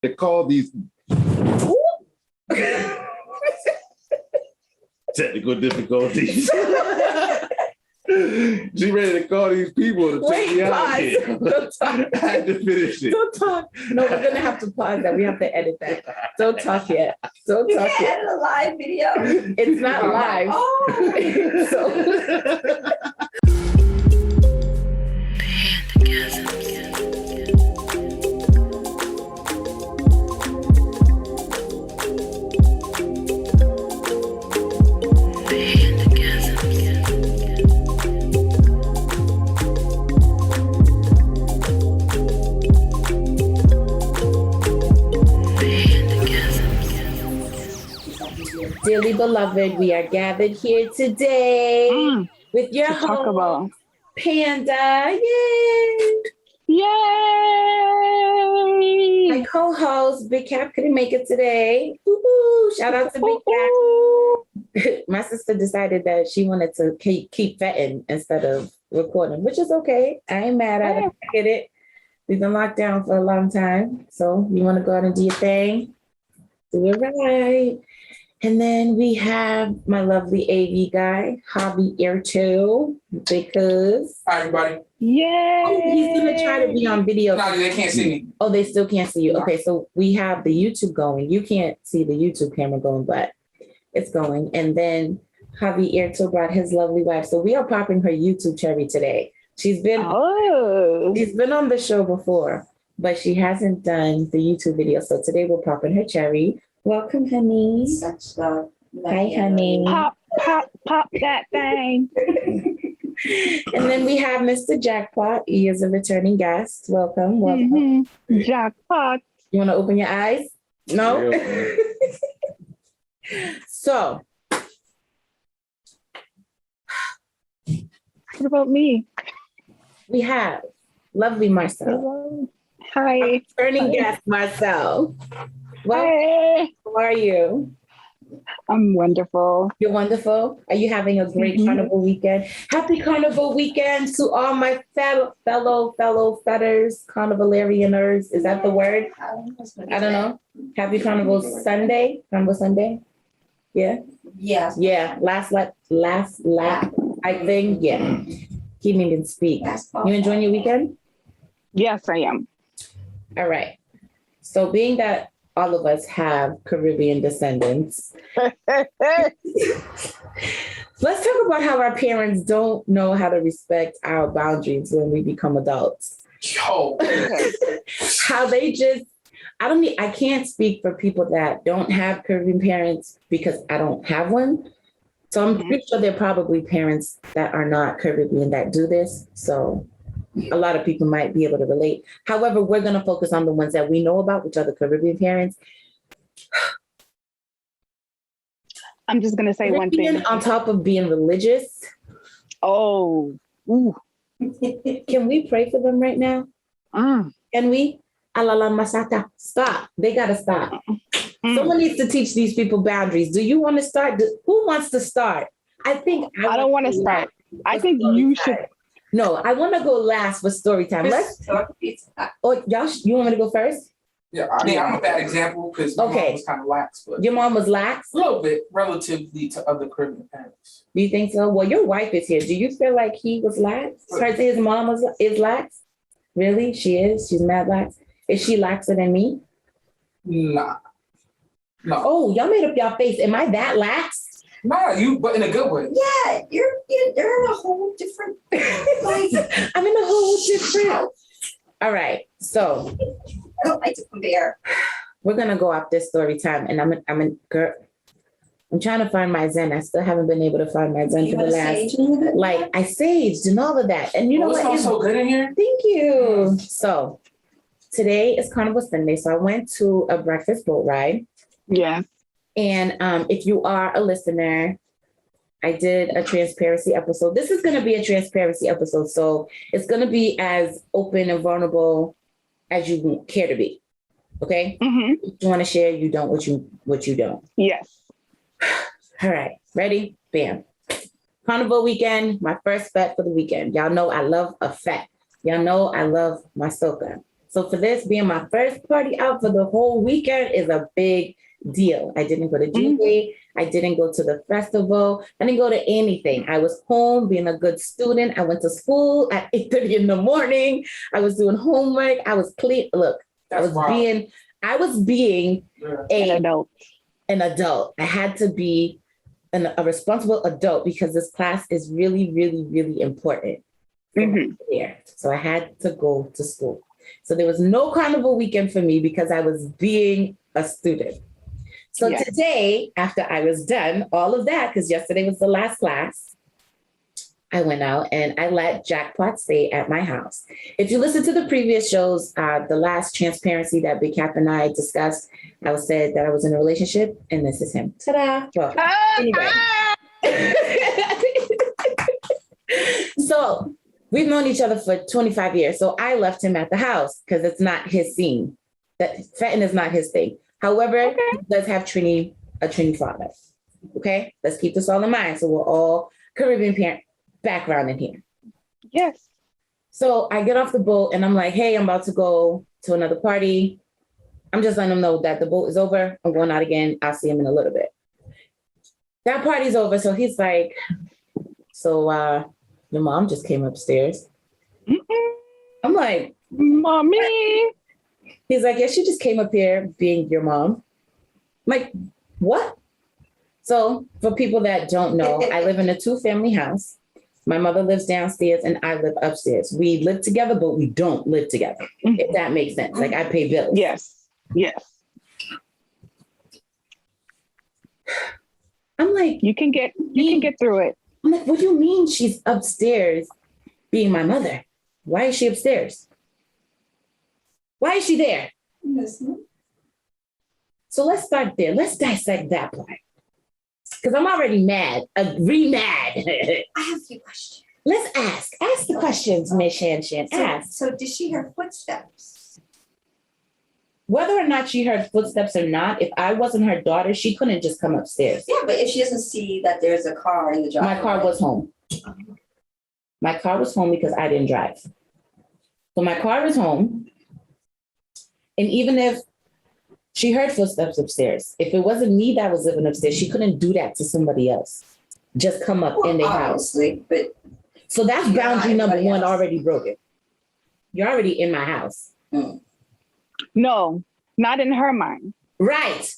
to call these technical difficulties. She ready to call these people to take me out here. Don't talk. I had to finish it. Don't talk. No, we're gonna have to pause that. We have to edit that. Don't talk yet. Don't You talk can't yet. edit a live video. It's not live. Oh. So dearly beloved, we are gathered here today with your talk host, about Panda. Yay! yay! My co-host, Big Cap, couldn't make it today. Woo-hoo. Shout out to Big Cap. My sister decided that she wanted to keep vetting instead of recording, which is okay. I ain't mad at it. I get it. We've been locked down for a long time. So you want to go out and do your thing? Do it right. And then we have my lovely AV guy, Hobby Air 2, because Hi, everybody. Yay! he's going to try to be on video. No, they can't see me. Oh, they still can't see you. No. Okay, so we have the YouTube going. You can't see the YouTube camera going, but it's going. And then Javi Erto brought his lovely wife. So we are popping her YouTube cherry today. She's been on the show before, but she hasn't done the YouTube video. So today we're popping her cherry. Welcome, honey. Such love. Hi, honey. Pop that thing. And then we have Mr. Jackpot. He is a returning guest. Welcome. Jackpot. You want to open your eyes? No? Yeah. So, What about me? we have lovely Marcel. Hello. Hi. Returning guest, Marcel. Well, Hey. how are you? I'm wonderful. You're wonderful. Are you having a great carnival weekend? Happy carnival weekend to all my fellow fetters, carnivalarianers. Is that the word? I don't know. Happy Carnival Sunday. Carnival Sunday. Yeah. Yes. Yeah. Last lap. I think. Yeah. He didn't even speak. You enjoying your weekend? Yes, I am. All right. So being that all of us have Caribbean descendants, let's talk about how our parents don't know how to respect our boundaries when we become adults. Yo. How they just, I can't speak for people that don't have Caribbean parents because I don't have one. So I'm pretty sure there are probably parents that are not Caribbean that do this. So a lot of people might be able to relate. However, we're going to focus on the ones that we know about, which are the Caribbean parents. I'm just going to say one thing. On top of being religious. Oh. Ooh. Can we pray for them right now? Can we? Alala Masata. Stop. They got to stop. Someone needs to teach these people boundaries. Do you want to start? Who wants to start? I think I don't want to start. I think you should. No, I want to go last for story time. Let's. Oh, y'all, you want me to go first? Yeah, I mean, I'm a bad example because my mom was kind of lax, but Your mom was lax? a little bit relatively to other Caribbean parents. Do you think so? Well, your wife is here. Do you feel like he was lax? His mom is lax? Really? She is? She's mad lax? Is she laxer than me? Nah. No. Oh, y'all made up y'all face. Am I that lax? Nah, but in a good way. Yeah, you're in a whole different life. I'm in a whole different. All right. So I don't like to compare. we're gonna go off this story time, and I'm trying to find my Zen. I still haven't been able to find my Zen You for the last. Like I saged and all of that, and you know It what? smells so good in here. Thank you. So today is Carnival Sunday, so I went to a breakfast boat ride. Yeah. And if you are a listener, I did a transparency episode. This is going to be a transparency episode, so it's going to be as open and vulnerable as you care to be. Okay? If you want to share, you don't. What you don't. Yes. All right. Ready? Bam. Carnival weekend. My first fet for the weekend. Y'all know I love a fet. Y'all know I love my soca. So for this being my first party out for the whole weekend is a big deal. I didn't go to GA. I didn't go to the festival. I didn't go to anything. I was home being a good student. I went to school at 8:30 in the morning. I was doing homework. I was clean. Look, I was being an adult. I had to be a responsible adult because this class is really, really, really important. There. So I had to go to school. So there was no carnival weekend for me because I was being a student. So today, after I was done all of that, because yesterday was the last class, I went out and I let Jackpot stay at my house. If you listen to the previous shows, the last transparency that Big Cap and I discussed, I said that I was in a relationship and this is him. Ta-da! Well, anyway. So we've known each other for 25 years. So I left him at the house because it's not his scene. That fetting is not his thing. However, he does have a Trini father. Okay, let's keep this all in mind. So we're all Caribbean parent background in here. Yes. So I get off the boat and I'm like, hey, I'm about to go to another party. I'm just letting them know that the boat is over. I'm going out again. I'll see him in a little bit. That party's over. So he's like, so your mom just came upstairs. I'm like, Mommy. He's like, yeah, she just came up here being your mom. I'm like, what? So for people that don't know, I live in a 2-family house. My mother lives downstairs and I live upstairs. We live together, but we don't live together, if that makes sense. Like I pay bills. Yes. Yes. I'm like, you can get through it. I'm like, what do you mean she's upstairs being my mother? Why is she upstairs? Why is she there? So let's start there. Let's dissect that part. Because I'm already mad, re-mad. I have a few questions. Let's ask. Ask the questions, Miss Shanshan. Ask. So did she hear footsteps? Whether or not she heard footsteps or not, if I wasn't her daughter, she couldn't just come upstairs. Yeah, but if she doesn't see that there's a car in the driveway. My car was home. My car was home because I didn't drive. So my car was home. And even if she heard footsteps upstairs, if it wasn't me that was living upstairs, she couldn't do that to somebody else. Just come up in their house. But so that's boundary number one else. already broken. You're already in my house. No, not in her mind. Right.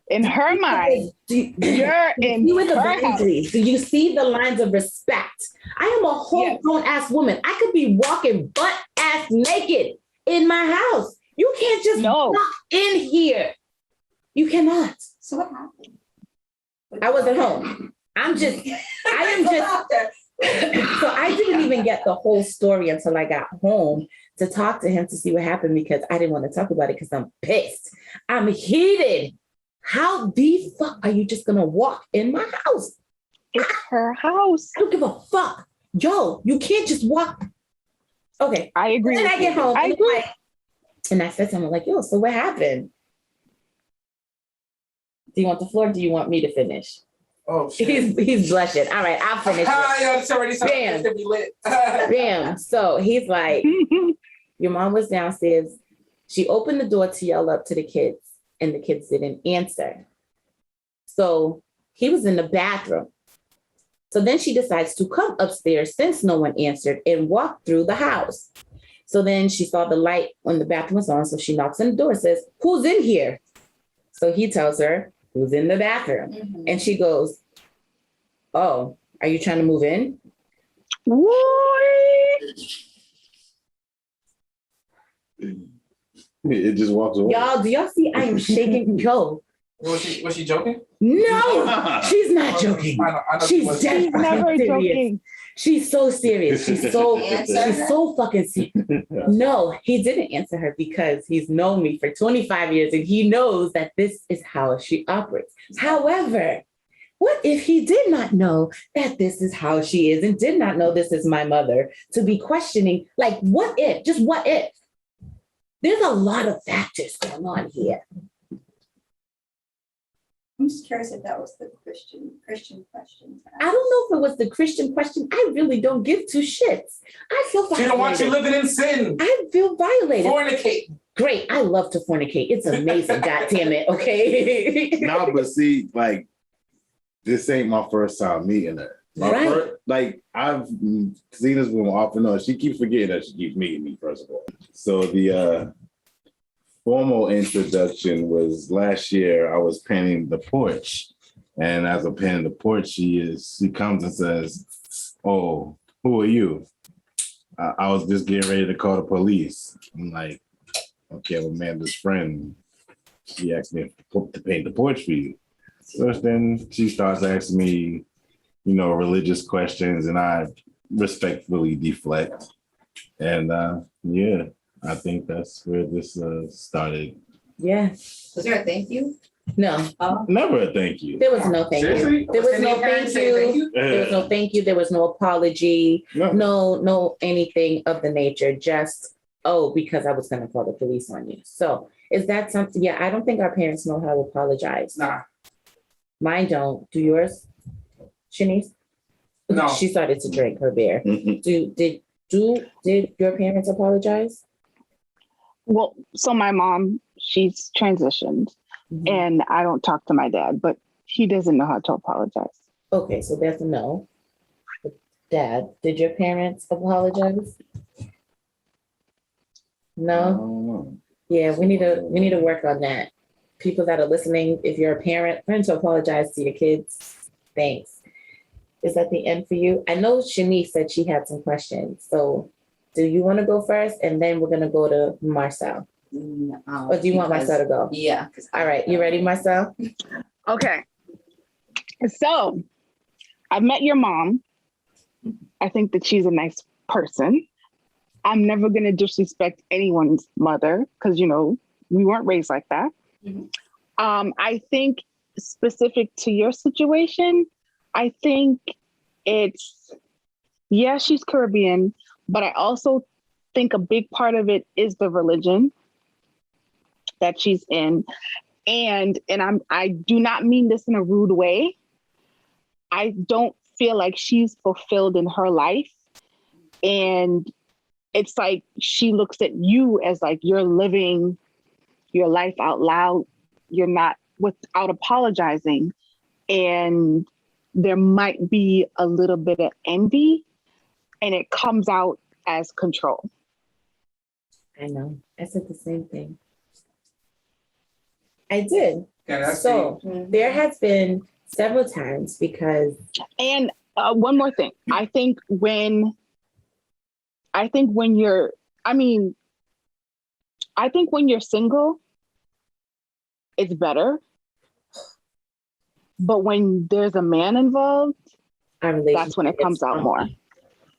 In her mind, you're in her house. Do you see the lines of respect? I am a whole grown-ass woman. I could be walking butt-ass naked in my house. You can't just walk in here. You cannot. So what happened? I wasn't home. So I didn't even get the whole story until I got home to talk to him to see what happened because I didn't want to talk about it because I'm pissed. I'm heated. How the fuck are you just gonna walk in my house? It's her house. I don't give a fuck. Yo, you can't just walk. Okay. I agree. And then I get home. I agree. And I said to him, like, yo, so what happened? Do you want the floor? Or do you want me to finish? Oh, shit. He's blushing. All right, I'll finish it. It's already Bam. to be lit. Bam. So he's like, your mom was downstairs. She opened the door to yell up to the kids, and the kids didn't answer. So he was in the bathroom. So then she decides to come upstairs since no one answered and walk through the house. So then she saw the light when the bathroom was on. So she knocks on the door and says, who's in here? So he tells her, who's in the bathroom? Mm-hmm. And she goes, oh, are you trying to move in? It just walks away. Y'all, do y'all see I am shaking? Yo. Was she joking? No, she's not joking. She's never joking. She's so serious. She's so fucking serious. No, he didn't answer her because he's known me for 25 years and he knows that this is how she operates. However, what if he did not know that this is how she is and did not know this is my mother to be questioning, like, what if? Just what if? There's a lot of factors going on here. I'm just curious if that was the Christian question. I don't know if it was the Christian question. I really don't give two shits. I feel violated. She don't want you living in sin. I feel violated. Fornicate. Great. I love to fornicate. It's amazing. God damn it. Okay. No, but see, like, this ain't my first time meeting her. I've seen this woman off and on. She keeps forgetting that she keeps meeting me, first of all. So the formal introduction was last year. I was painting the porch. And as I'm painting the porch, she comes and says, "Oh, who are you?" I was just getting ready to call the police. I'm like, "Okay, I'm Amanda's friend. She asked me to paint the porch for you." So then she starts asking me, religious questions, and I respectfully deflect. And I think that's where this started. Yeah. Was there a thank you? No. Never a thank you. There was no thank you. There was no thank you. There was no thank you. There was no apology. No anything of the nature. Just, because I was going to call the police on you. So is that something? Yeah, I don't think our parents know how to apologize. Nah. Mine don't. Do yours, Shanice? No. She started to drink her beer. Mm-mm. Did your parents apologize? Well, so my mom, she's transitioned, and I don't talk to my dad, but he doesn't know how to apologize. Okay, so that's a no. Dad, did your parents apologize? No? Yeah, we need to work on that. People that are listening, if you're a parent, learn to apologize to your kids. Thanks. Is that the end for you? I know Shanice said she had some questions. So do you want to go first? And then we're going to go to Marcel. Or do you want Marcel to go? Yeah. All right. You ready, Marcel? Okay. So I've met your mom. I think that she's a nice person. I'm never going to disrespect anyone's mother because, we weren't raised like that. I think specific to your situation, I think she's Caribbean, but I also think a big part of it is the religion that she's in. And I do not mean this in a rude way. I don't feel like she's fulfilled in her life. And it's like she looks at you as like you're living your life out loud. You're not without apologizing. And there might be a little bit of envy, and it comes out as control. I know. I said the same thing. I did. Yeah, there has been several times because. And one more thing. I think when you're single, it's better. But when there's a man involved, that's when it comes out more.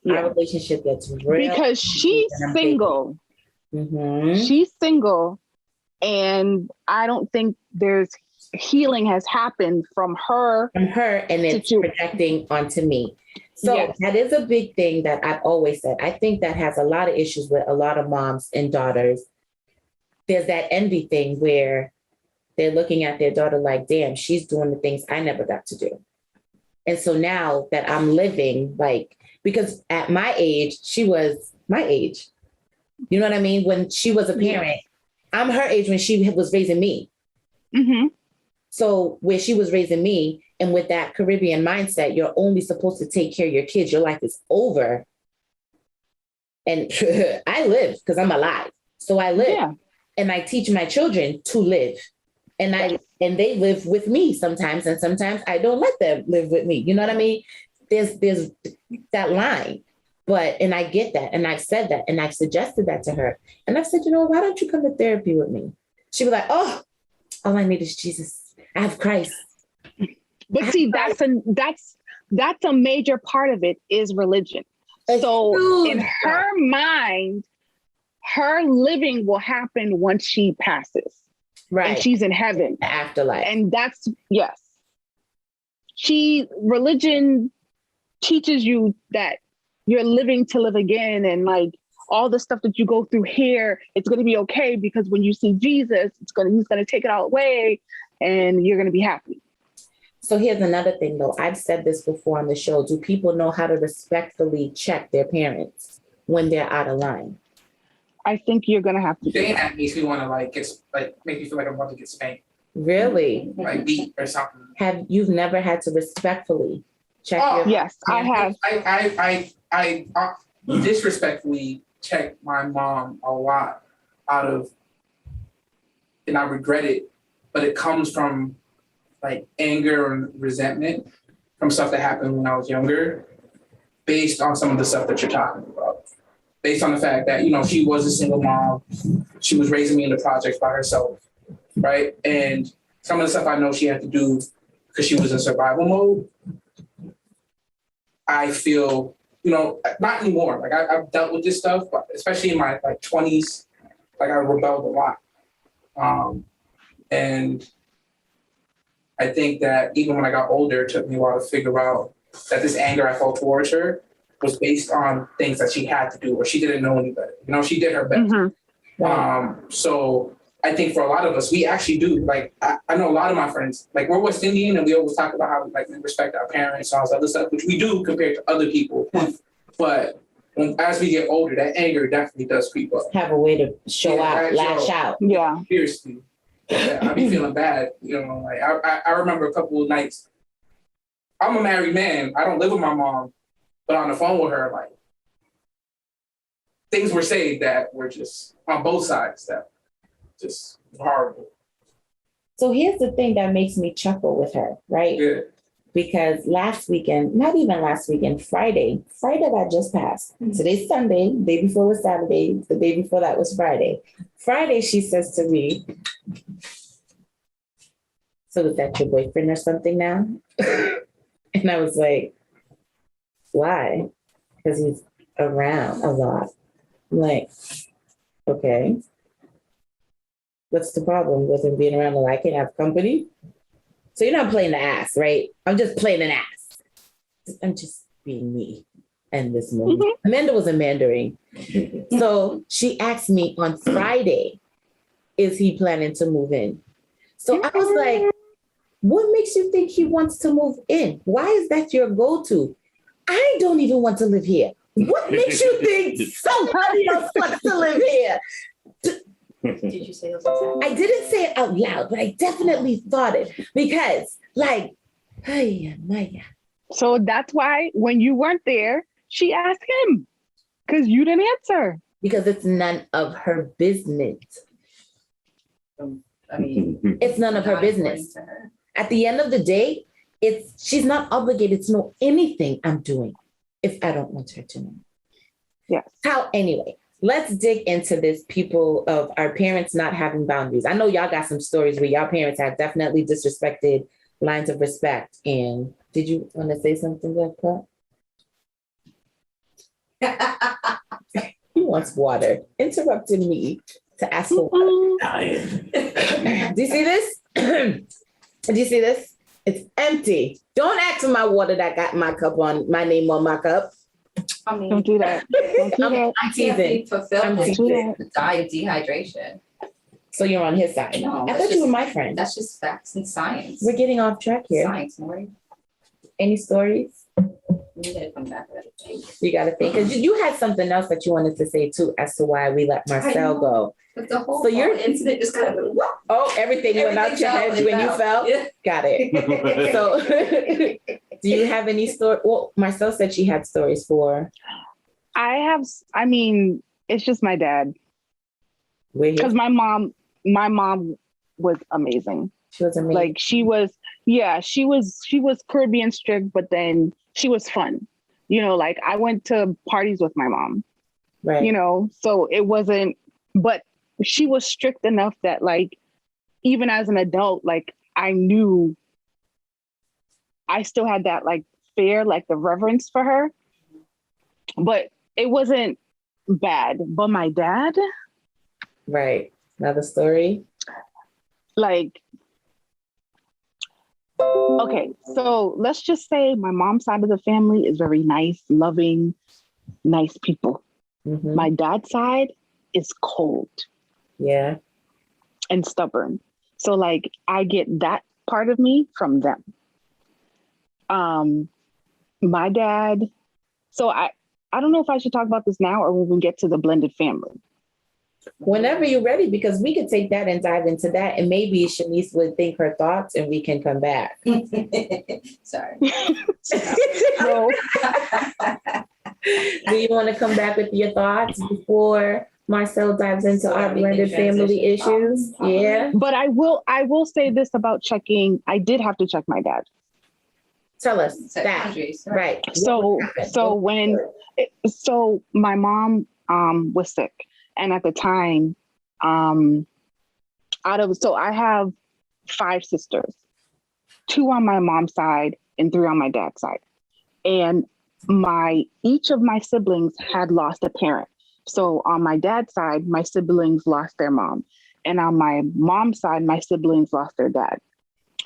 Our relationship gets real. Because she's single. She's single. And I don't think there's healing has happened from her. And it's projecting onto me. So that is a big thing that I've always said. I think that has a lot of issues with a lot of moms and daughters. There's that envy thing where they're looking at their daughter like, damn, she's doing the things I never got to do. And so now that I'm living, because at my age, she was my age. You know what I mean? When she was a parent, I'm her age when she was raising me. So where she was raising me, and with that Caribbean mindset, you're only supposed to take care of your kids. Your life is over. And I live because I'm alive. So I live and I teach my children to live. And they live with me sometimes. And sometimes I don't let them live with me. You know what I mean? There's that line. And I get that. And I've said that. And I've suggested that to her. And I've said, why don't you come to therapy with me? She'd be like, all I need is Jesus. I have Christ. But see, that's a major part of it is religion. So in her mind, her living will happen once she passes. Right. And she's in heaven. The afterlife. And that's, religion teaches you that you're living to live again. And all the stuff that you go through here, it's going to be okay because when you see Jesus, he's going to take it all away and you're going to be happy. So here's another thing though. I've said this before on the show. Do people know how to respectfully check their parents when they're out of line? I think you're gonna have to do Saying that. that makes me want to like make me feel like I'm about to get spanked, Really? like beat or something. You've never had to respectfully check Oh, your Yes, I have. I disrespectfully checked my mom a lot and I regret it, but it comes from like anger and resentment from stuff that happened when I was younger, based on some of the stuff that you're talking about. Based on the fact that, she was a single mom, she was raising me in the projects by herself, right? And some of the stuff I know she had to do because she was in survival mode, I feel, not anymore. Like I've dealt with this stuff, but especially in my 20s, like I rebelled a lot. And I think that even when I got older, it took me a while to figure out that this anger I felt towards her was based on things that she had to do or she didn't know any better. She did her best. Mm-hmm. So I think for a lot of us, we actually do. Like I know a lot of my friends, like we're West Indian and we always talk about how we respect our parents and all this other stuff, which we do compared to other people. But as we get older, that anger definitely does creep up. have a way to show out, lash out. Yeah. Seriously. Yeah, I be feeling bad. Like I remember a couple of nights. I'm a married man. I don't live with my mom, but on the phone with her, like things were said that were just on both sides that just horrible. So here's the thing that makes me chuckle with her, right? Yeah. Because last weekend, not even last weekend, Friday that just passed. Today's Sunday, the day before was Saturday, the day before that was Friday. Friday, she says to me, "So is that your boyfriend or something now?" And I was like, "Why?" Because he's around a lot. I'm like, okay. What's the problem with him being around? I can't have company. So you're not playing the ass, right? I'm just playing an ass. I'm just being me in this moment. Mm-hmm. Amanda was Amandaing. So she asked me on Friday, is he planning to move in? So I was like, what makes you think he wants to move in? Why is that your go-to? I don't even want to live here. What makes you think somebody else wants to live here? Did you say those exactly? I didn't say it out loud, but I definitely thought it because, Maya. So that's why when you weren't there, she asked him because you didn't answer. Because it's none of her business. I mean, It's none of her not business. according to her. At the end of the day, she's not obligated to know anything I'm doing if I don't want her to know. Yes. Anyway, let's dig into this people of our parents not having boundaries. I know y'all got some stories where y'all parents have definitely disrespected lines of respect. And did you want to say something, Jessica? He wants water. Interrupted me to ask for water. Do you see this? Do you see this? It's empty. Don't ask for my water that got my name on my cup. I mean, Don't do that. Don't do that. I'm I can't be teasing. fulfilled I'm with teasing. the die of dehydration. So you're on his side. No, I that's thought you just- were my friend. That's just facts and science. We're getting off track here. Science, Maury. Any stories? We gotta come back to that. You got to think. Because you had something else that you wanted to say too as to why we let Marcel go. But the whole So you're- incident just kind of whoop, Oh, everything went out your head when you fell? Yeah. Got it. So do you have any story? Well, Marcel said she had stories for. I mean, it's just my dad. We're here. Because my mom was amazing. She was amazing. Like she was Caribbean strict, but then she was fun. Like I went to parties with my mom, right. So it wasn't, but she was strict enough that like, even as an adult, like I knew I still had that like fear, like the reverence for her, but it wasn't bad. But my dad, Right. Another story. like, okay, so let's just say my mom's side of the family is very nice, loving, nice people. Mhm. My dad's side is cold Yeah. and stubborn. So like I get that part of me from them. My dad, so I don't know if I should talk about this now or when we get to the blended family. Whenever you're ready, because we could take that and dive into that, and maybe Shanice would think her thoughts, and we can come back. Sorry. So, Do you want to come back with your thoughts before Marcel dives into So our we can blended family transition. issues? Yeah. but I will say this about checking. I did have to check my dad. Tell us Set that. boundaries. Right. So my mom was sick, and at the time, I have 5 sisters, 2 on my mom's side and 3 on my dad's side, and each of my siblings had lost a parent. So on my dad's side, my siblings lost their mom, and on my mom's side, my siblings lost their dad.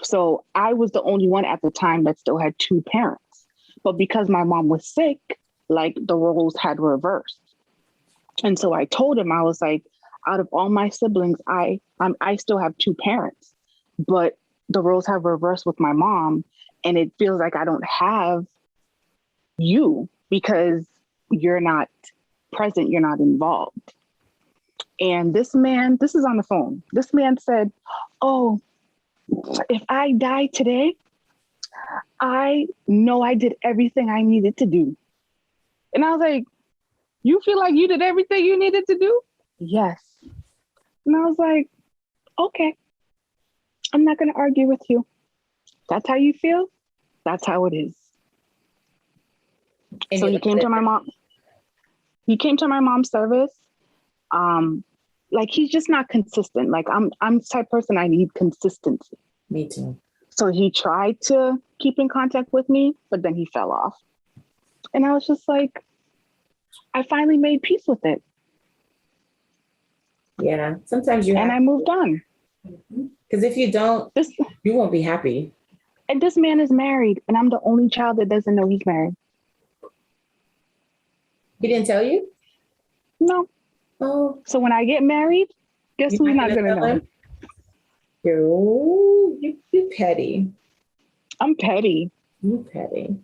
So I was the only one at the time that still had 2 parents. But because my mom was sick, like the roles had reversed. And so I told him, I was like, out of all my siblings, I still have 2 parents, but the roles have reversed with my mom. And it feels like I don't have you because you're not present, you're not involved. And this man, this is on the phone. This man said, oh, if I die today, I know I did everything I needed to do. And I was like, you feel like you did everything you needed to do? Yes. And I was like, okay, I'm not going to argue with you. That's how you feel? That's how it is. And So you he came to my mom. He came to my mom's service. Like he's just not consistent. Like I'm the type of person I need consistency. Me too. So he tried to keep in contact with me, but then he fell off. And I was just like, I finally made peace with it. Yeah. Sometimes you And I moved on. because if you don't, you won't be happy. And this man is married, and I'm the only child that doesn't know he's married. He didn't tell you? No. Oh, So when I get married, guess you're who's not going to tell know? him? You petty. I'm petty. You petty.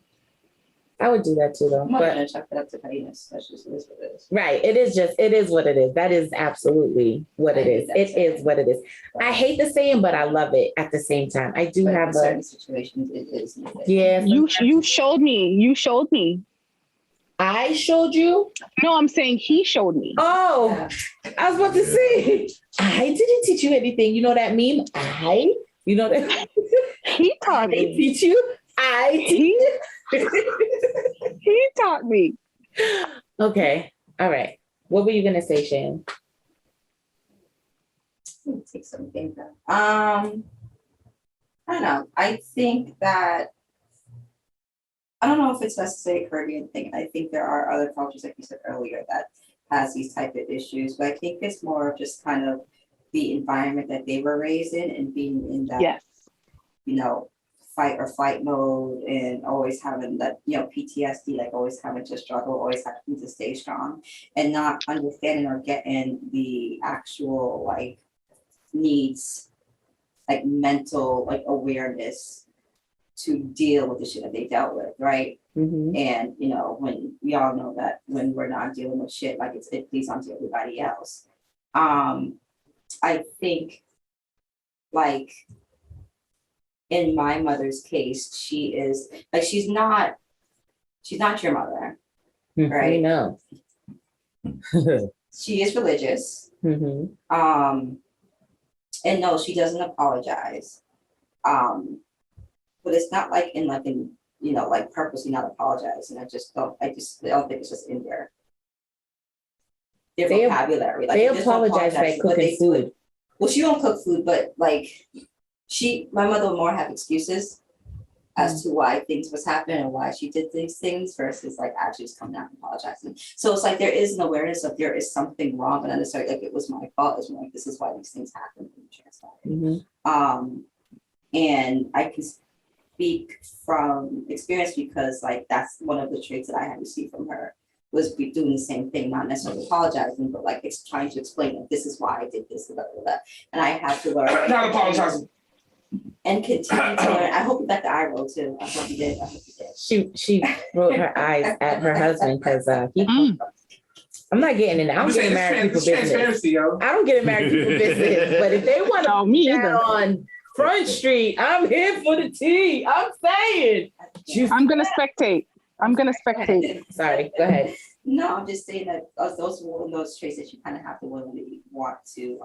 I would do that too, though. I'm not But gonna chuck it up to pettiness. That's just it is what it is. right, it is what it is. That is absolutely what it is. It is what it is. I hate the saying, but I love it at the same time. I do But have in certain situations, it is. and it is. yeah. You showed me. You showed me. I showed you. No, I'm saying he showed me. Oh, Yeah. I was about to say, I didn't teach you anything. You know that meme? You know that? He taught I me. teach you. I teach He taught me. Okay. All right. What were you gonna say, Shan? Let me take something back. I don't know. I think that I don't know if it's necessarily a Caribbean thing. I think there are other cultures, like you said earlier, that has these type of issues. But I think it's more of just kind of the environment that they were raised in and being in that, Yes. you know, fight or flight mode and always having that, you know, PTSD, like always having to struggle, always having to stay strong and not understanding or getting the actual like needs, like mental like awareness to deal with the shit that they dealt with, right? Mm-hmm. And you know, when we all know that when we're not dealing with shit, like it bleeds onto everybody else. I think like in my mother's case, she is like she's not your mother, right? You know. She is religious. Mm-hmm. And no, she doesn't apologize. But it's not like in you know, like purposely not apologizing. I don't think it's just in their vocabulary. Like They just don't apologize by but cooking food. Well, she don't cook food, but like my mother would more have excuses as to why things was happening and why she did these things versus like actually just coming out and apologizing. So it's like there is an awareness of there is something wrong, but not necessarily like it was my fault. It's more like this is why these things happen when you transpire. Mm-hmm. And I can speak from experience because like that's one of the traits that I had received from her was doing the same thing, not necessarily apologizing, but like it's trying to explain that this is why I did this, blah, blah, blah. And I had to learn. Not apologizing. and continue to learn. I hope you got the eye roll too. I hope you did. I hope you did. She rolled her eyes at her husband because he. Mm. I'm not getting in. I I'm don't just get saying, married people this business. transparency, yo. I don't get in married people business. But if they want No, to me be either. on Front Street, I'm here for the tea. I'm saying. I'm gonna spectate. Sorry, go ahead. No, I'm just saying that those are one of those traits that you kind of have to really want to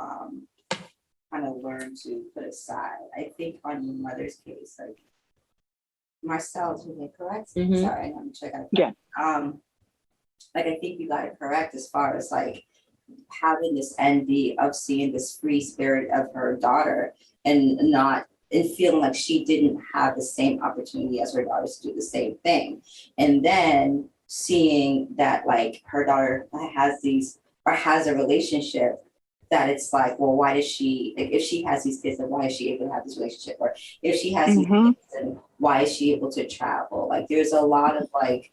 kind of learn to put aside. I think on your mother's case, like Marcel's, was it correct? Mhm. Sorry, I'm checking. Yeah. Like I think you got it correct as far as like having this envy of seeing this free spirit of her daughter and feeling like she didn't have the same opportunity as her daughters to do the same thing. And then seeing that like her daughter has a relationship that it's like, well, why does she, like, if she has these kids, then why is she able to have this relationship? Or if she has these kids, then why is she able to travel? Like there's a lot of like,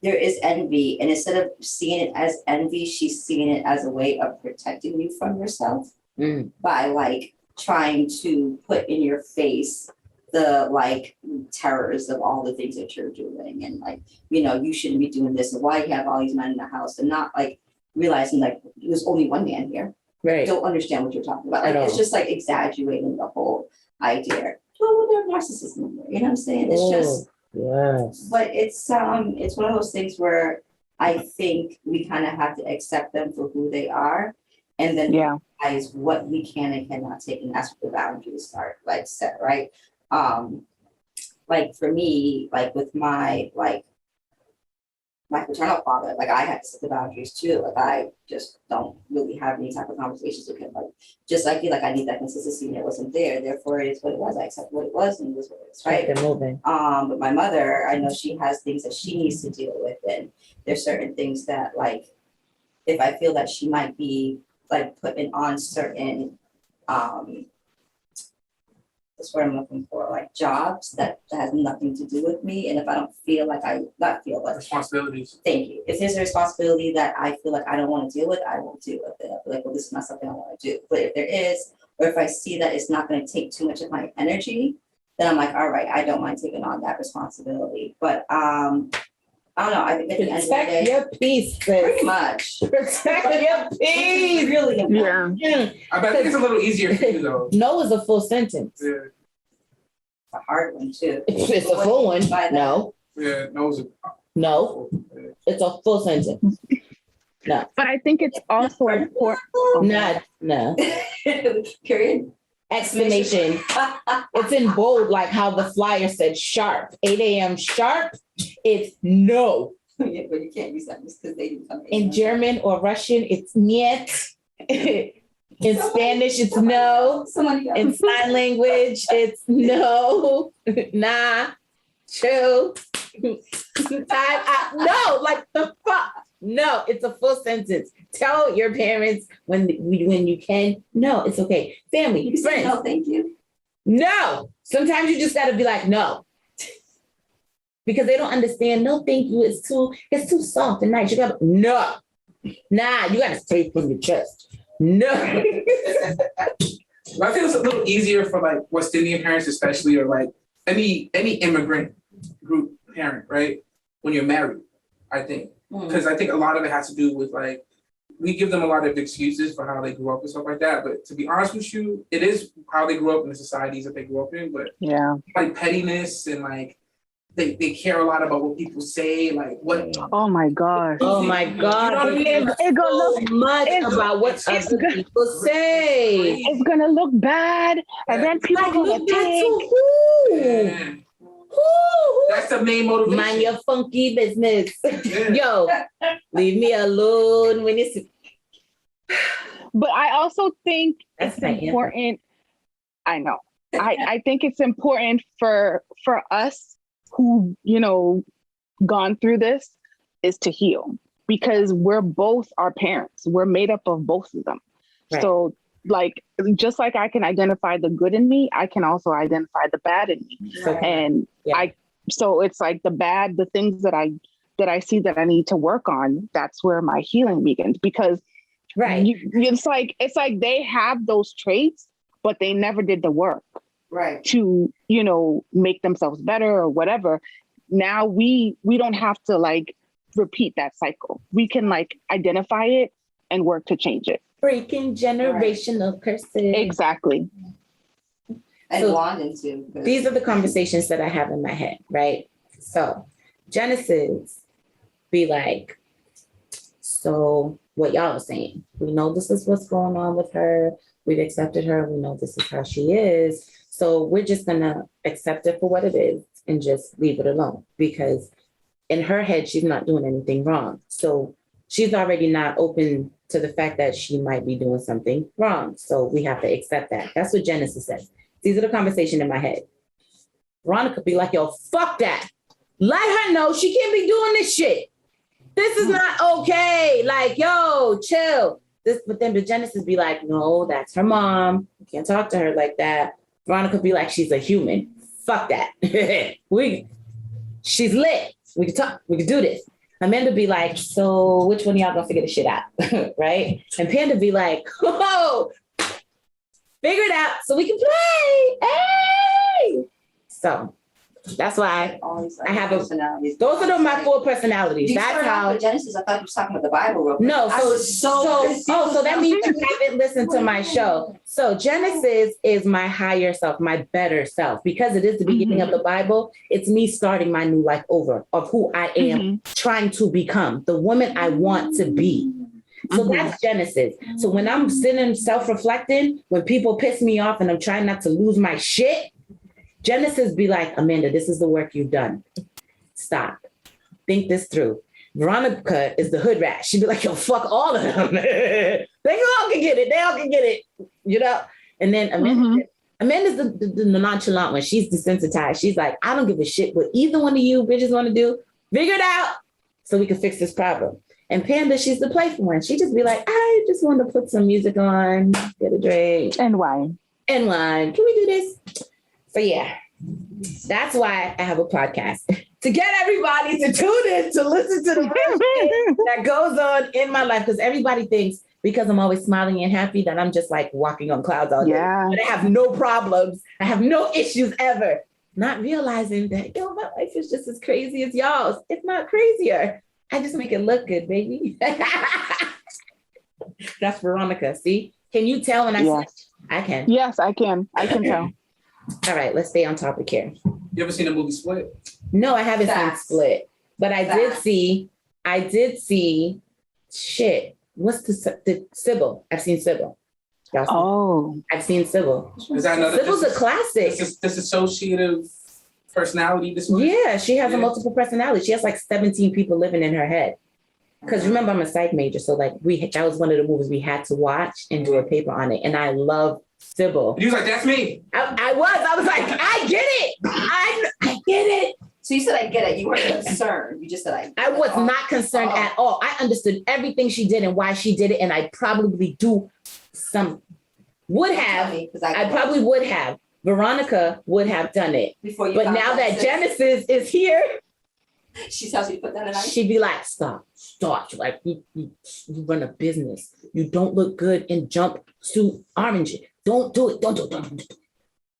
there is envy, and instead of seeing it as envy, she's seeing it as a way of protecting you from yourself by like trying to put in your face the like terrors of all the things that you're doing, and like, you know, you shouldn't be doing this, and why you have all these men in the house, and not like realizing like there's only one man here. Right. Don't understand what you're talking about. Like At it's all. just like exaggerating the whole idea. Well, they're narcissism, you know what I'm saying? It's just. Yes. But it's one of those things where I think we kind of have to accept them for who they are, and then realize what we can and cannot take, and that's where the boundaries start like set, right? Like for me, like with my paternal father, like I had to set the boundaries too. Like I just don't really have any type of conversations with him. Like just I feel like I need that consistency, and it wasn't there. Therefore, it is what it was. I accept what it was, and it was what it is, right? Keep it moving. But my mother, I know she has things that she needs to deal with, and there's certain things that like, if I feel that she might be like putting on certain that's what I'm looking for, like jobs that has nothing to do with me. And if I don't feel like Responsibilities. thank you. If there's a responsibility that I feel like I don't want to deal with, I won't deal with it. I'll be like, well, this is not something I want to do. But if there is, or if I see that it's not going to take too much of my energy, then I'm like, all right, I don't mind taking on that responsibility. But I don't know. I think at the end of the Protect day, your peace, pretty sis. much. Protect your peace. Really important. Yeah. I bet it's a little easier for you though. No is a full sentence. Yeah, It's a hard one too. It's a full one. No, yeah, no, it's a full sentence. No, But I think it's also important. not, no. Period. Exclamation. It's in bold, like how the flyer said sharp, 8 a.m. sharp. It's no. Yeah, but you can't use that just because they didn't come In German or Russian, it's niet. In Spanish, it's no. Somebody else. In sign language, it's no, nah, chill, time out. No, like the fuck. No, it's a full sentence. Tell your parents when you can. No, it's okay. Family, You say friends. no, thank you. No. Sometimes you just gotta be like, no. Because they don't understand. No, thank you. It's too soft and nice. You gotta no. Nah, you gotta say it from your chest. No. I feel it's a little easier for like West Indian parents, especially, or like any immigrant group parent, right? When you're married, I think. Because I think a lot of it has to do with like, we give them a lot of excuses for how they grew up and stuff like that. But to be honest with you, it is how they grew up in the societies that they grew up in. But like pettiness and like, they care a lot about what people say, like what. Oh my gosh. Oh my God. You know what I mean? It's gonna look much about what other people say. It's gonna look bad, and then people Like, gonna look back think. to who? Yeah. Who? That's the main motivation. Mind your funky business. Yeah. Yo, leave me alone when it's. But I also think That's it's my answer. important. I know. I think it's important for us who, gone through this is to heal, because we're both our parents. We're made up of both of them. Right. So like, just like I can identify the good in me, I can also identify the bad in me. Right. And so it's like the things that I see that I need to work on, that's where my healing begins, because Right. it's like they have those traits, but they never did the work Right. to, you know, make themselves better or whatever. Now we don't have to like repeat that cycle. We can like identify it and work to change it. Breaking generational curses. Exactly. And So wanting to. these are the conversations that I have in my head, right? So Genesis be like, so what y'all are saying, we know this is what's going on with her. We've accepted her. We know this is how she is. So we're just gonna accept it for what it is and just leave it alone, because in her head, she's not doing anything wrong. So she's already not open to the fact that she might be doing something wrong. So we have to accept that. That's what Genesis says. These are the conversation in my head. Veronica be like, yo, fuck that. Let her know she can't be doing this shit. This is not okay. Like, yo, chill. But then the Genesis be like, no, that's her mom. You can't talk to her like that. Veronica be like, she's a human. Fuck that. She's lit. We can talk. We can do this. Amanda be like, so which one of y'all gonna figure this shit out? Right? And Panda be like, oh, figure it out so we can play. Hey! So that's why I have personalities. those are my 4 personalities. That's how. Genesis, I thought you was talking about the Bible. Real quick. No, I was so that means you haven't listened to my show. So Genesis is my higher self, my better self, because it is the beginning of the Bible. It's me starting my new life over of who I am trying to become, the woman I want to be. So that's Genesis. So when I'm sitting self-reflecting, when people piss me off and I'm trying not to lose my shit, Genesis be like, Amanda, this is the work you've done. Stop. Think this through. Veronica is the hood rat. She'd be like, yo, fuck all of them. They all can get it. They all can get it. You know? And then Amanda's the nonchalant one. She's desensitized. She's like, I don't give a shit what either one of you bitches want to do. Figure it out so we can fix this problem. And Panda, she's the playful one. She just be like, I just want to put some music on, get a drink. And wine. And wine. Can we do this? So yeah, that's why I have a podcast, to get everybody to tune in, to listen to the shit that goes on in my life. Because everybody thinks because I'm always smiling and happy that I'm just like walking on clouds all day. Yeah. But I have no problems. I have no issues ever. Not realizing that, yo, my life is just as crazy as y'all's. It's not crazier. I just make it look good, baby. That's Veronica. See? Can you tell when I say I can? Yes, I can. I can tell. All right, let's stay on topic here. You ever seen the movie Split? No, I haven't seen Split, but I did see shit. What's the Sybil? I've seen Sybil. I've seen Sybil. Is that another? Sybil's a classic. Dissociative personality disorder? Yeah, she has a multiple personality. She has like 17 people living in her head. Because remember, I'm a psych major, so like that was one of the movies we had to watch and do a paper on it. And I love Sybil. He was like, that's me. I was like, I get it. I get it. So you said I get it. You weren't concerned. You just said I was not concerned at all. I understood everything she did and why she did it. And I probably would have. Veronica would have done it. But now that Genesis is here, she tells you to put that in. She'd be like, stop. Like you run a business. You don't look good in jumpsuit orange. Don't do it. Don't do it.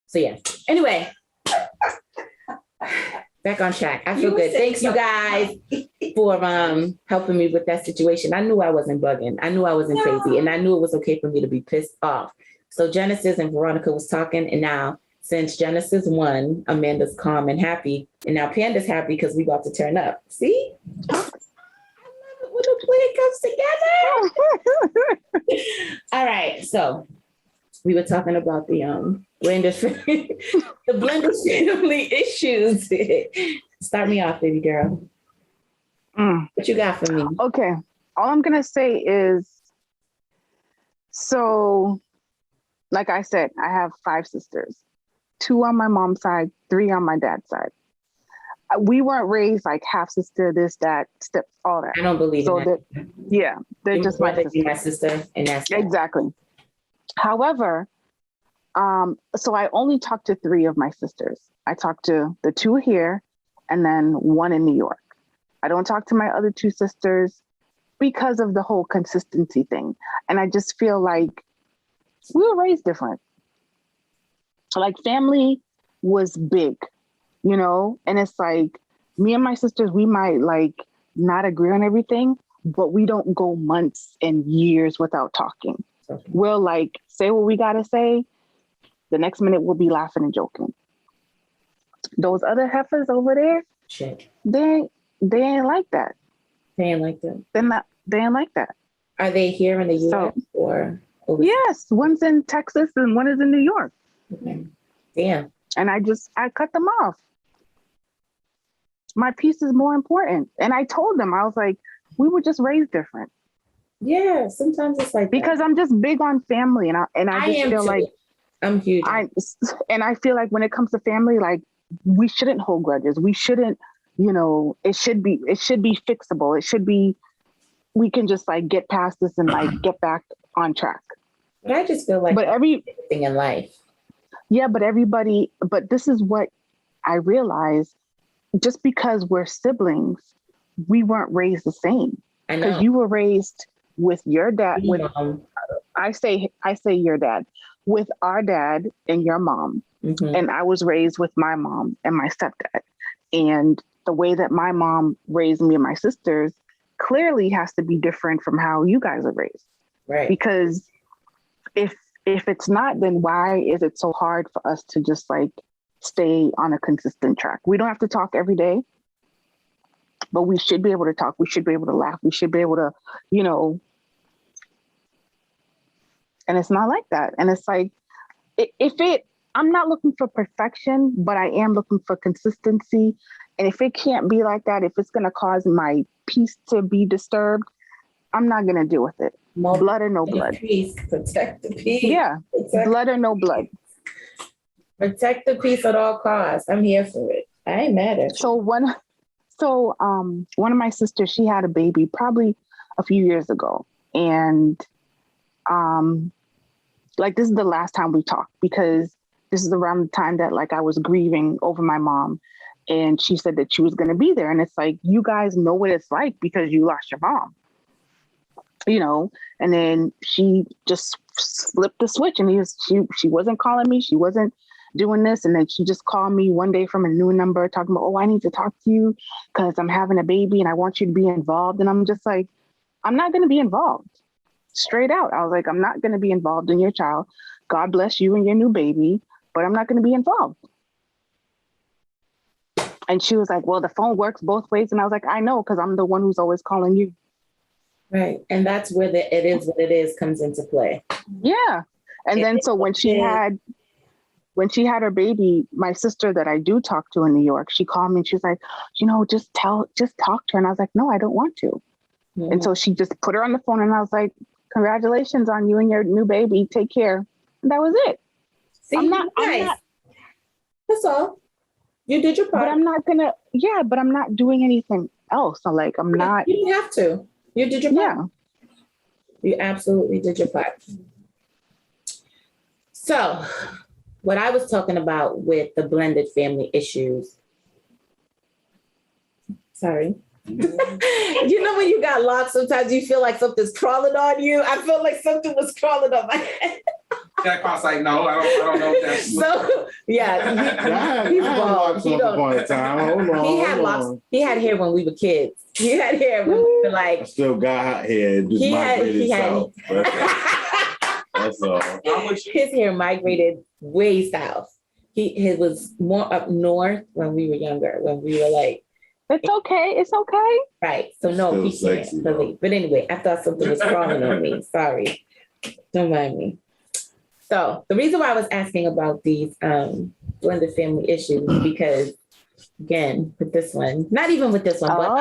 So yeah. Anyway, back on track. I feel good. Thanks you guys for helping me with that situation. I knew I wasn't bugging. I knew I wasn't crazy, and I knew it was okay for me to be pissed off. So Genesis and Veronica was talking, and now since Genesis won, Amanda's calm and happy, and now Panda's happy because we about to turn up. See? I love it when the plan comes together. All right, so we were talking about the blended family issues. Start me off, baby girl. What you got for me? Okay, all I'm gonna say is, so like I said, I have 5 sisters, 2 on my mom's side, 3 on my dad's side. We weren't raised like half sister, this, that, steps, all that. I don't believe in that. They're just my sister, and that's exactly. However, so I only talked to 3 of my sisters. I talked to the 2 here and then 1 in New York. I don't talk to my other 2 sisters because of the whole consistency thing. And I just feel like we were raised different. like family was big, you know, and it's like me and my sisters, we might like not agree on everything, but we don't go months and years without talking. We'll like say what we gotta say. The next minute we'll be laughing and joking. Those other heifers over there, Shit. they ain't like that. They ain't like that. They ain't like that. Are they here in the US So, or overseas? yes, one's in Texas and one is in New York. Okay. Damn. And I cut them off. My peace is more important. And I told them, I was like, we were just raised different. Yeah, sometimes it's like Because that. I'm just big on family, and I just am feel too. like I'm huge. I feel like when it comes to family, like we shouldn't hold grudges. We shouldn't, you know, it should be fixable. It should be, we can just like get past this and like get back on track. But I just feel like But everything in life. yeah, but this is what I realized. Just because we're siblings, we weren't raised the same. I know. Because you were raised with your dad, with Mom. I say your dad, with our dad and your mom. Mhm. And I was raised with my mom and my stepdad. And the way that my mom raised me and my sisters clearly has to be different from how you guys are raised. Right. Because if it's not, then why is it so hard for us to just like stay on a consistent track? We don't have to talk every day, but we should be able to talk. We should be able to laugh. We should be able to, you know, and it's not like that. And it's like, I'm not looking for perfection, but I am looking for consistency. And if it can't be like that, if it's going to cause my peace to be disturbed, I'm not going to deal with it. More Blood or no blood. Peace. Protect the peace. Yeah. Blood or no blood. Protect the peace at all costs. I'm here for it. I ain't mad at you. So one of my sisters, she had a baby probably a few years ago. And like this is the last time we talked, because this is around the time that like I was grieving over my mom, and she said that she was going to be there. And it's like, you guys know what it's like because you lost your mom, you know. And then she just flipped the switch, and she wasn't calling me. She wasn't doing this. And then she just called me one day from a new number talking about, oh, I need to talk to you because I'm having a baby and I want you to be involved. And I'm just like, I'm not going to be involved. Straight out. I was like, I'm not going to be involved in your child. God bless you and your new baby, but I'm not going to be involved. And she was like, well, the phone works both ways. And I was like, I know, because I'm the one who's always calling you. Right. And that's where the it is what it is comes into play. Yeah. And then so when she had her baby, my sister that I do talk to in New York, she called me and she's like, you know, just talk to her. And I was like, no, I don't want to. Mhm. And so she just put her on the phone, and I was like, congratulations on you and your new baby. Take care. And that was it. See, I'm not. That's all. You did your part. But I'm not gonna. Yeah, but I'm not doing anything else. So like, I'm not. You didn't have to. You did your part. Yeah. You absolutely did your part. So, what I was talking about with the blended family issues. Sorry. You know when you got locked, sometimes you feel like something's crawling on you. I felt like something was crawling on my head. Jack Pot's like, no, I don't know if that's. So yeah, he's bald. He don't. He had locks. He had hair when we were kids. He had hair when we were like. I still got hair. Just migrated south. That's all. His hair migrated way south. His was more up north when we were younger. When we were like. It's okay. It's okay. Right. So no, he can't believe. But anyway, I thought something was crawling on me. Sorry. Don't mind me. So the reason why I was asking about these blended family issues, because again, with this one, not even with this one, but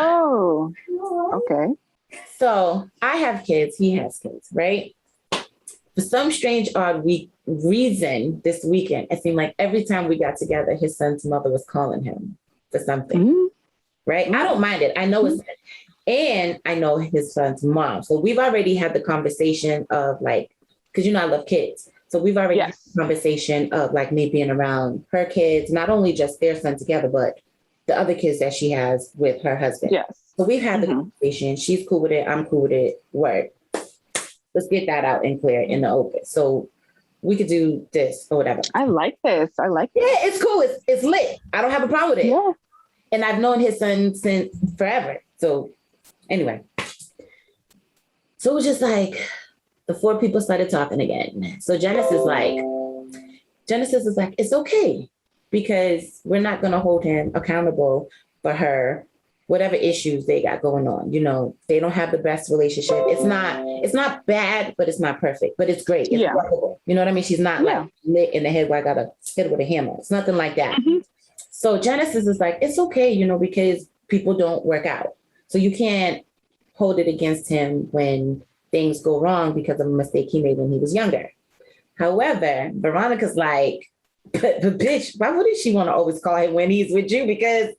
okay. So I have kids, he has kids, right? For some strange, odd reason this weekend, it seemed like every time we got together, his son's mother was calling him for something. Mm-hmm. Right? I don't mind it. I know it's, and I know his son's mom. So we've already had the conversation of like, because you know I love kids. So we've already had the conversation of like me being around her kids, not only just their son together, but the other kids that she has with her husband. Yes. So we've had the conversation. She's cool with it. I'm cool with it. Word. Let's get that out and clear in the open. So we could do this or whatever. I like this. I like Yeah, this. it's cool. It's lit. I don't have a problem with it. Yeah. And I've known his son since forever. So anyway. So it was just like the four people started talking again. So Genesis is like, it's okay because we're not going to hold him accountable for her, whatever issues they got going on. You know, they don't have the best relationship. It's not bad, but it's not perfect, but it's great. It's workable. You know what I mean? She's not like lit in the head where I got to hit her with a hammer. It's nothing like that. Mm-hmm. So Genesis is like, it's okay, you know, because people don't work out. So you can't hold it against him when things go wrong because of a mistake he made when he was younger. However, Veronica's like, but bitch, why wouldn't she want to always call him when he's with you? Because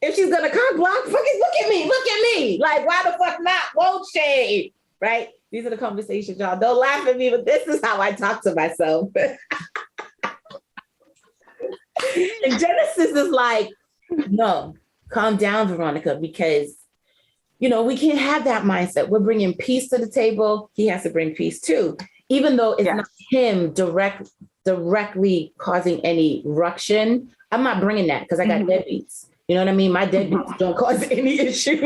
if she's gonna cock block, fucking look at me. Like, why the fuck not? Won't she? Right? These are the conversations, y'all. Don't laugh at me, but this is how I talk to myself. And Genesis is like, no, calm down, Veronica, because, you know, we can't have that mindset. We're bringing peace to the table. He has to bring peace too, even though it's not him directly causing any ruction. I'm not bringing that because I got deadbeats. You know what I mean? My deadbeats don't cause any issues.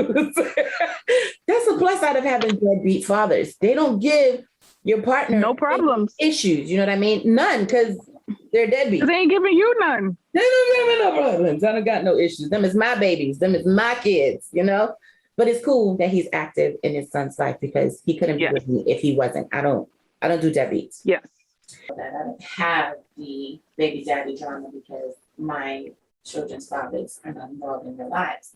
That's a plus side of having deadbeat fathers. They don't give your partner no problems, issues. You know what I mean? None, because they're deadbeats. They ain't giving you none. They don't give me no problems. I don't got no issues. Them is my babies. Them is my kids, you know? But it's cool that he's active in his son's life because he couldn't be with me if he wasn't. I don't do deadbeats. Yes. I don't have the baby daddy drama because my children's fathers are not involved in their lives.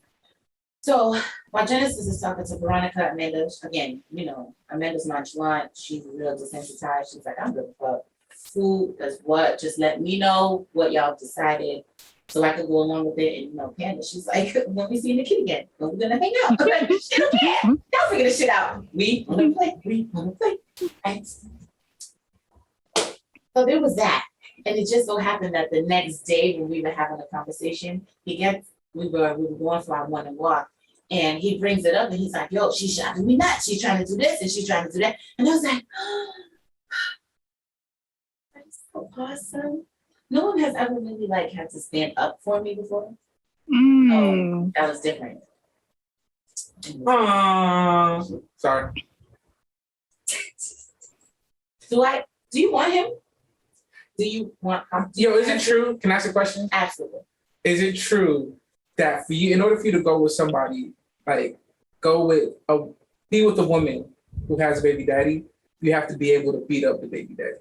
So while Genesis is talking to Veronica, Amanda, again, you know, Amanda's nonchalant. She's real desensitized. She's like, I'm good for food, does what? Just let me know what y'all decided so I could go along with it. And, you know, Panda, she's like, when we see the kid again, when we're going to hang out. I'm like, shit, okay. Y'all figure this shit out. We want to play. Right? So there was that. And it just so happened that the next day when we were having a conversation, we were going for our morning walk. And he brings it up and he's like, yo, she's driving me nuts. She's trying to do this and she's trying to do that. And I was like, that's so awesome. No one has ever really like had to stand up for me before. That was different. Sorry. Do you want him? Do you want? Yo, is it true? Can I ask a question? Absolutely. Is it true that for you, in order for you to go with somebody, like be with a woman who has a baby daddy, you have to be able to beat up the baby daddy?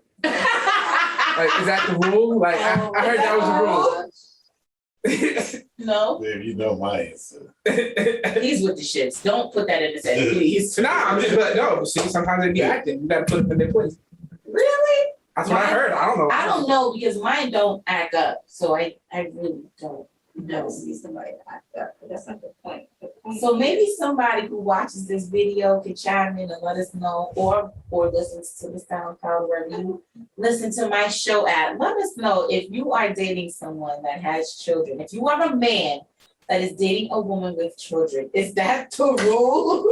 Like, is that the rule? Like, I heard that was the rule. No. Babe, you know my answer. He's with the shits. Don't put that in his head, please. Nah, I'm just like, no, see, sometimes they be acting. You gotta put them in their place. Really? That's what I heard. I don't know. I don't know because mine don't act up. So I really don't know. See somebody act up, but that's not the point. The point So is- maybe somebody who watches this video can chime in and let us know, or listens to the SoundCloud wherever you listen to my show at. Let us know if you are dating someone that has children. If you are a man that is dating a woman with children, is that the rule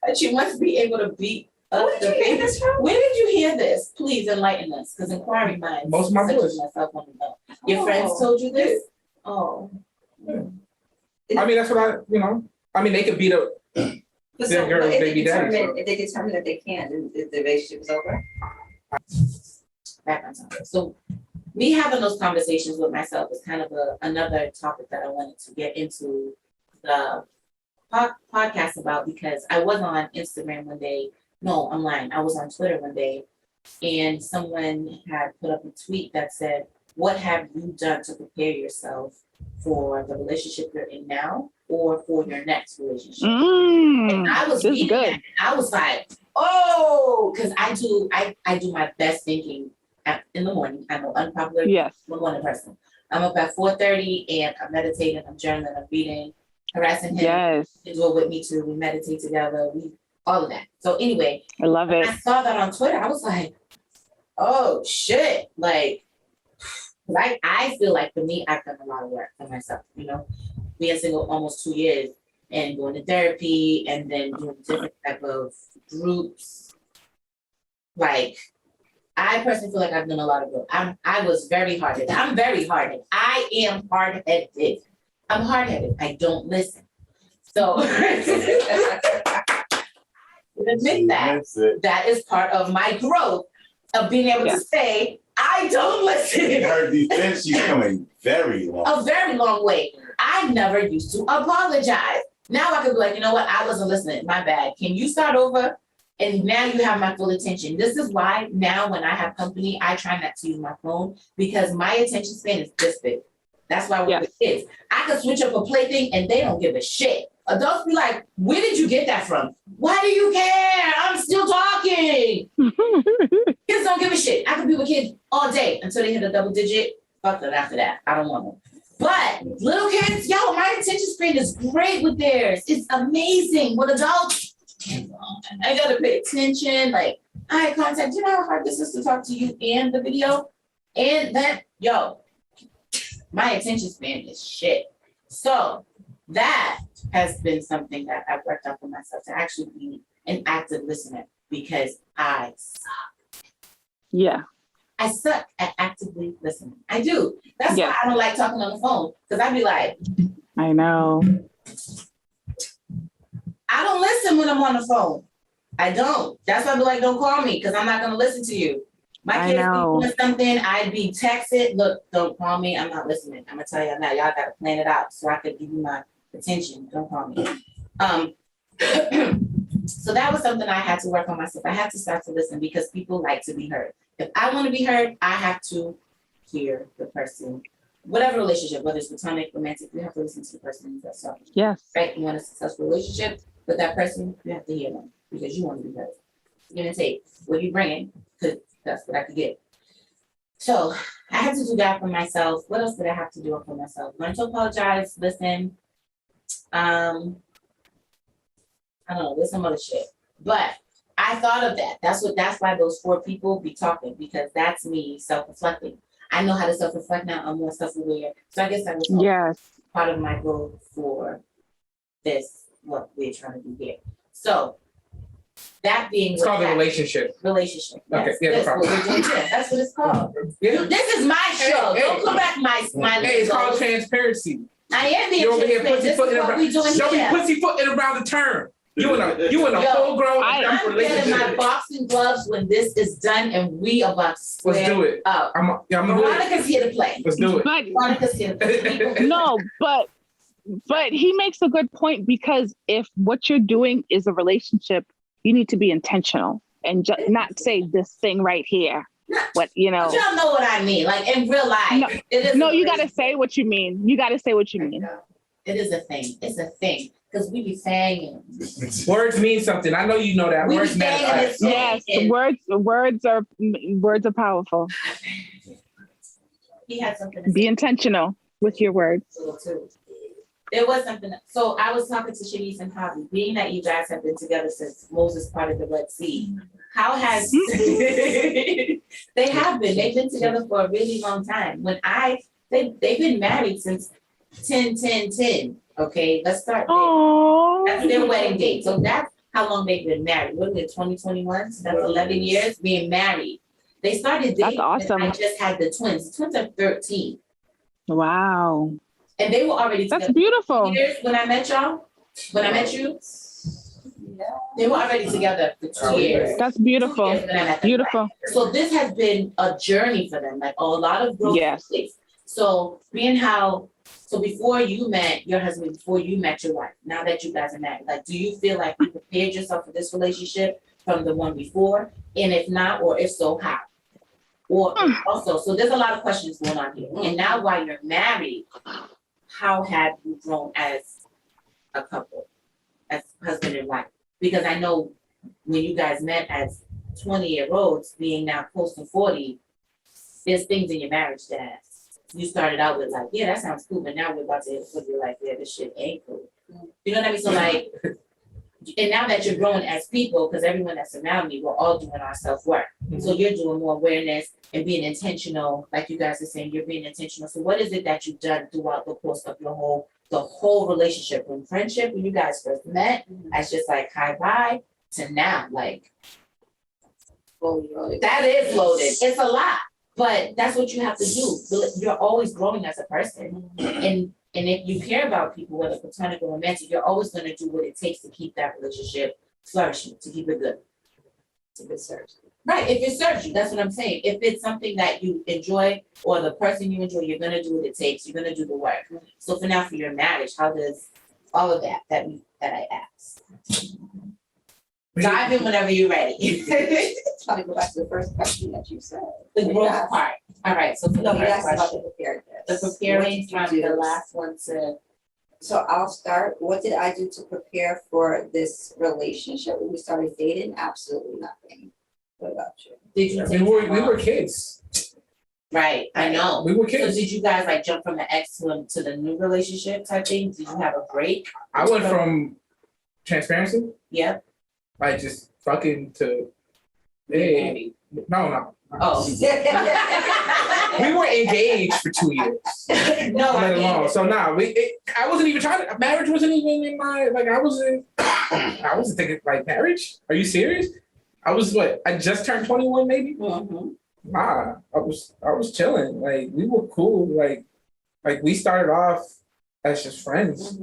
that you must be able to beat up the baby? Where did you hear this? Please enlighten us, because inquiring minds. Most of my such as boys. myself want to know. Your friends told you this? Oh. I mean, that's what they could beat up. But their girl's if they baby daddy, determine- so. If they determine that they can't, then the relationship is over. Back on topic. So me having those conversations with myself is kind of another topic that I wanted to get into the podcast about, because I was on Instagram one day. No, I'm lying. I was on Twitter one day, and someone had put up a tweet that said, what have you done to prepare yourself for the relationship you're in now or for your next relationship? And I was reading that, and I was like, oh, because I do my best thinking in the morning. I'm an unpopular morning person. I'm up at 4:30 and I'm meditating, I'm journaling, I'm reading, harassing him. Yes. To do it with me too. We meditate together. All of that. So anyway, I love it. I saw that on Twitter. I was like, oh shit. Like I feel like for me, I've done a lot of work for myself, you know, being single almost 2 years and going to therapy and then doing different type of groups. Like I personally feel like I've done a lot of growth. I was very hard-headed. I'm very hard-headed. I am hard-headed. I'm hard-headed. I don't listen. So admit that is part of my growth of being able to say, I don't listen. In her defense, she's coming very long. A very long way. I never used to apologize. Now I could be like, you know what? I wasn't listening. My bad. Can you start over? And now you have my full attention. This is why now when I have company, I try not to use my phone because my attention span is this big. That's why we're with kids. I could switch up a plaything and they don't give a shit. Adults be like, where did you get that from? Why do you care? I'm still talking. Kids don't give a shit. I could be with kids all day until they hit a double digit. Fuck them after that. I don't want them. But little kids, yo, my attention span is great with theirs. It's amazing. With adults, I gotta pay attention. Like, eye contact. You know how hard this is to talk to you and the video? And that, yo, my attention span is shit. So that has been something that I've worked on for myself to actually be an active listener because I suck. Yeah. I suck at actively listening. I do. That's why I don't like talking on the phone because I'd be like, I know. I don't listen when I'm on the phone. I don't. That's why I'd be like, don't call me because I'm not going to listen to you. My kids be doing something, I'd be texted, look, don't call me. I'm not listening. I'm going to tell you now, y'all got to plan it out so I could give you my attention. Don't call me. So that was something I had to work on myself. I had to start to listen because people like to be heard. If I want to be heard, I have to hear the person. Whatever relationship, whether it's platonic, romantic, you have to listen to the person that's talking. Yes. Right? You want a successful relationship with that person, you have to hear them because you want to be heard. You're going to take what you're bringing because that's what I could get. So I had to do that for myself. What else did I have to do for myself? Learn to apologize, listen. I don't know, there's some other shit. But I thought of that. That's why those 4 people be talking, because that's me self-reflecting. I know how to self-reflect now. I'm more self-aware. So I guess that was part of my goal for this, what we're trying to do here. So that being it's called the relationship. Relationship. Okay, Yes. That's what we're doing here. That's what it's called. Yeah. This is my show. Don't come back my Hey, it's called transparency. I am being You're over here pussyfooting around. Don't be pussyfooting around the term. You in a full grown I'm getting my boxing gloves when this is done and we about to square. Let's do it. Up. Veronica's here to play. Let's do it. Veronica's here to play. No, but he makes a good point because if what you're doing is a relationship, you need to be intentional and just not say this thing right here. What you know. But y'all know what I mean. Like in real life, you gotta say what you mean. You gotta say what you mean. It is a thing. It's a thing. Because we be saying words mean something. I know you know that. Words matter. Yes, words are powerful. He had something to say. Be intentional with your words. There was something. So I was talking to Shanice and Javi, being that you guys have been together since Moses parted the Red Sea. How has they have been? They've been together for a really long time. They've been married since 10-10-10. Okay, let's start there. That's their wedding date. So that's how long they've been married. What is it, 2021? So that's 11 years being married. They started dating. That's awesome. I just had the twins. The twins are 13. Wow. And they were already together. That's beautiful. When I met y'all, when I met you, they were already together for 2 years. That's beautiful. Beautiful. So this has been a journey for them, like a lot of growth. Yes. So so before you met your husband, before you met your wife, now that you guys are married, like, do you feel like you prepared yourself for this relationship from the one before? And if not, or if so, how? Or also, so there's a lot of questions going on here. And now while you're married, how have you grown as a couple, as husband and wife? Because I know when you guys met as 20-year-olds, being now close to 40, there's things in your marriage that you started out with like, yeah, that sounds cool, but now we're about to hit a you're like, yeah, this shit ain't cool. You know what I mean? So like, and now that you're growing as people, because everyone that's around me, we're all doing our self-work. So you're doing more awareness and being intentional, like you guys are saying, you're being intentional. So what is it that you've done throughout the course of the whole relationship, from friendship, when you guys first met, as just like hi bye, to now, like fully loaded. That is loaded. It's a lot, but that's what you have to do. You're always growing as a person. And if you care about people, whether platonic or romantic, you're always gonna do what it takes to keep that relationship flourishing, to keep it good. If it serves you. Right, if it serves you, that's what I'm saying. If it's something that you enjoy or the person you enjoy, you're gonna do what it takes, you're gonna do the work. So for now, for your marriage, how does all of that I asked? Dive in whenever you're ready. Trying to go back to the first question that you said. The growth Yeah. part. All right, so for the No, you first asked about question, the preparedness. the What preparing did you from do? the last one to, So I'll start. What did I do to prepare for this relationship when we started dating? Absolutely nothing. What about you? did you take We time were off? kids. Right, I know. We were So kids. did you guys like jump from the ex to the new relationship type thing? Did you have a break? I went from transparency, Yep. like just fucking to Get hey, married. no. Oh. We were engaged for 2 years. No, I Let get alone. it. So I wasn't even trying to. Marriage wasn't even in my like. I wasn't thinking like marriage. Are you serious? I was what? I just turned 21, maybe. Mhm. Nah, I was chilling. Like we were cool. Like we started off as just friends,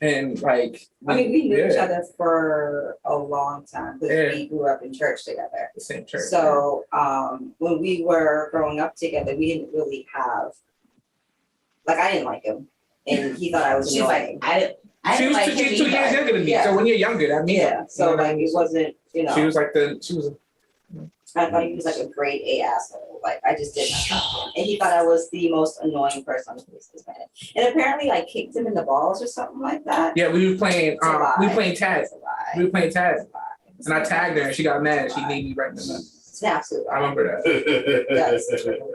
and like I mean, we knew each yeah, other for a long time because Yeah. we grew up in church together. the same church. So when we were growing up together, we didn't really have, like, I didn't like him, and he thought I was She's like, annoying. I didn't she was like two, him she's 2 either. years younger than me. Yeah. So when you're younger, that means Yeah, so like it wasn't, She was like she was. I thought he was like a grade A asshole. Like I just did not like him. And he thought I was the most annoying person on the face of this planet. And apparently I kicked him in the balls or something like that. Yeah, we were playing. It's a lie. We were playing tag. It's a lie. We were playing tag, It's a lie. It's and I a tagged her, lie. and she got mad. She needed me right in the nuts. It's an absolute I lie. remember that. Yes.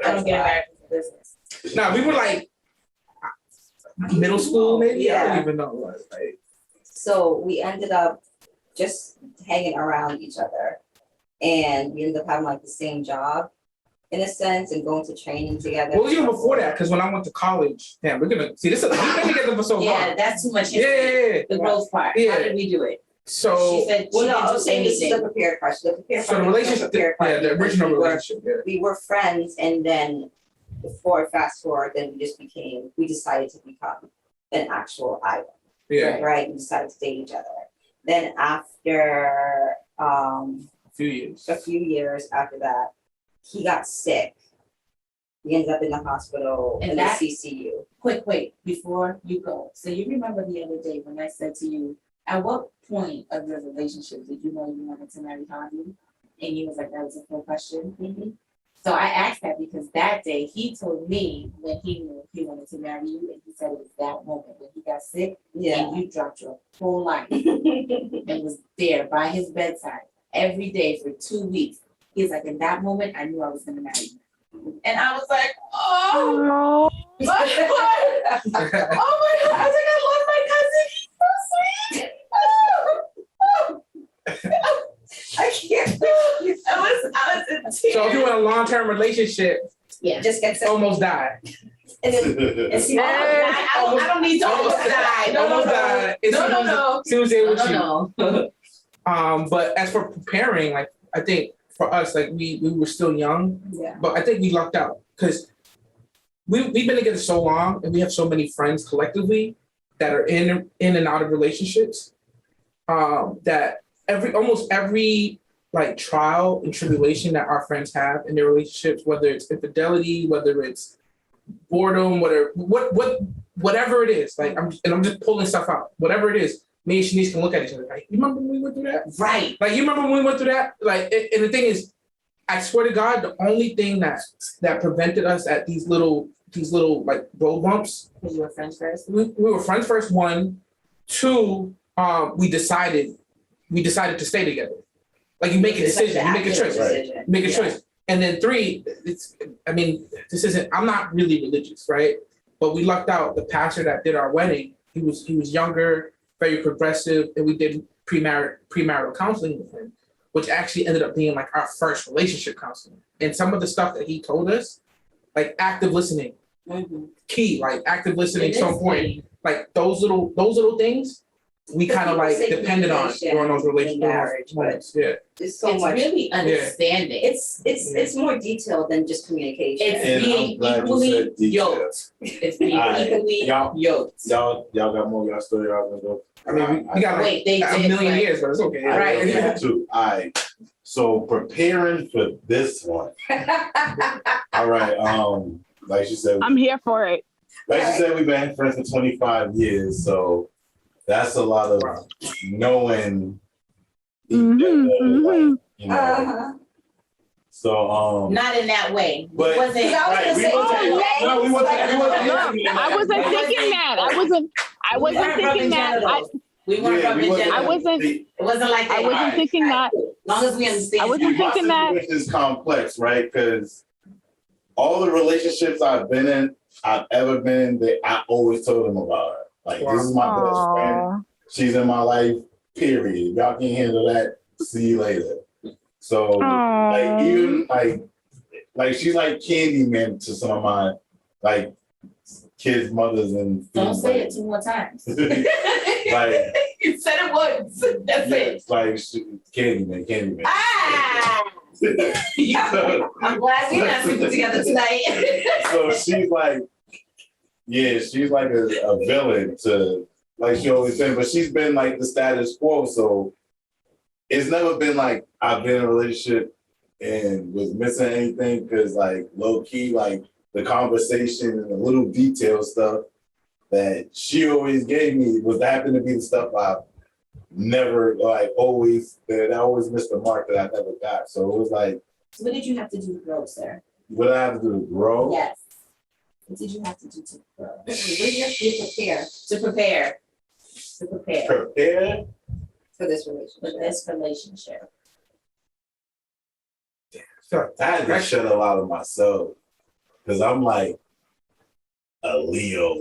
I don't get married for business. No, we were like middle school, maybe. I Yeah. don't even know what. Like, So we ended up just hanging around each other. And we ended up having like the same job in a sense and going to training together. what was even before that? Because when I went to college, damn, we're gonna see this. We've been together for so long. Yeah, that's too much. Yeah, history. The Yeah. growth part. Yeah. How did we do it? So, She said she Well, didn't no, do this is the anything. prepared question. The prepared so the part is relationship, prepared part yeah, the because original we were- relationship, yeah. We were friends and then fast forward, then we decided to become an actual item, Yeah, right? We decided to date each other. Then after a few years. a few years after that, he got sick. We ended up in the hospital And in the that- CCU. Quick, wait, before you go. So you remember the other day when I said to you, at what point of your relationship did you know you wanted to marry Harvey? And you was like, that was a full question. So I asked that because that day he told me when he knew he wanted to marry you, and he said it was that moment when he got sick Yeah. and you dropped your whole life and was there by his bedside every day for 2 weeks. He's like, in that moment, I knew I was gonna marry you. And I was like, oh, my God. Oh my God. I was like, I love my cousin. He's so sweet. I can't. I was in tears. So if you in a long-term relationship, Yeah. Just get sick. almost died. And then, and see, I don't need to almost die. No, Almost died. As soon as- Soon as they with you. No. But as for preparing, like I think for us, like we were still young, yeah. but I think we lucked out because we've been together so long and we have so many friends collectively that are in and out of relationships. That almost every like trial and tribulation that our friends have in their relationships, whether it's infidelity, whether it's boredom, whatever it is, like I'm just pulling stuff out, whatever it is. Me and Shanice can look at each other like, you remember when we went through that? Right. Like, you remember when we went through that? Like, and the thing is, I swear to God, the only thing that prevented us at these little like road bumps. Because you were friends first. We were friends first. 1, 2, we decided to stay together. Like you make a decision, you make a choice, Right. you make a choice. And then 3, I'm not really religious, right? But we lucked out. The pastor that did our wedding, he was younger, very progressive, and we did premarital counseling with him, which actually ended up being like our first relationship counseling. And some of the stuff that he told us, like active listening, key, like active listening, so important. Like those little things we kind of like depended on during those Marriage, but Yeah. there's so It's much. really understanding. It's more detailed than just communication. It's And being I'm glad you equally said details. yoked. It's being Alright, equally y'all- yoked. Y'all got more y'all story y'all gonna go. I mean, we got like Wait, they a did, million right. years, but it's okay. I Right. got too. Alright. So preparing for this one. All right. Like she said, I'm here for it. we've been friends for 25 years, so that's a lot of knowing each Mhm, other, like, you know. Uh-huh. So Not in that way. But- It wasn't. Because I was right, gonna we say, wasn't- oh, no, we wasn't- we wasn't- No, I wasn't thinking that. I wasn't thinking that. We weren't Yeah, rubbing we wasn't- genitals. I wasn't. It wasn't like that. I wasn't Alright, thinking alright. that. As long as we understand. I wasn't my thinking that. situation is complex, right? Because all the relationships I've been in, I've ever been in, I always told them about her. Like, this is my best friend. Aw. She's in my life, period. Y'all can handle that. See you later. So, like, Aw. even like she's like Candyman to some of my like kids' mothers and Don't say it 2 more times. Like, You said it once. That's yeah, it. it's like Candyman. Ah! I'm glad we're not sleeping together tonight. So she's like, yeah, she's like a villain to, like she always been, but she's been like the status quo. So it's never been like I've been in a relationship and was missing anything, because like low key, like the conversation and the little detail stuff that she always gave me was happened to be the stuff I never like always that I always missed the mark that I never got. So it was like, So what did you have to do to grow, sir? what I have to do to grow? Yes. What did you have to do to grow? what do you have to do to prepare To prepare. To prepare Prepare. for this for relationship? this relationship. I had to shut a lot of myself because I'm like a Leo.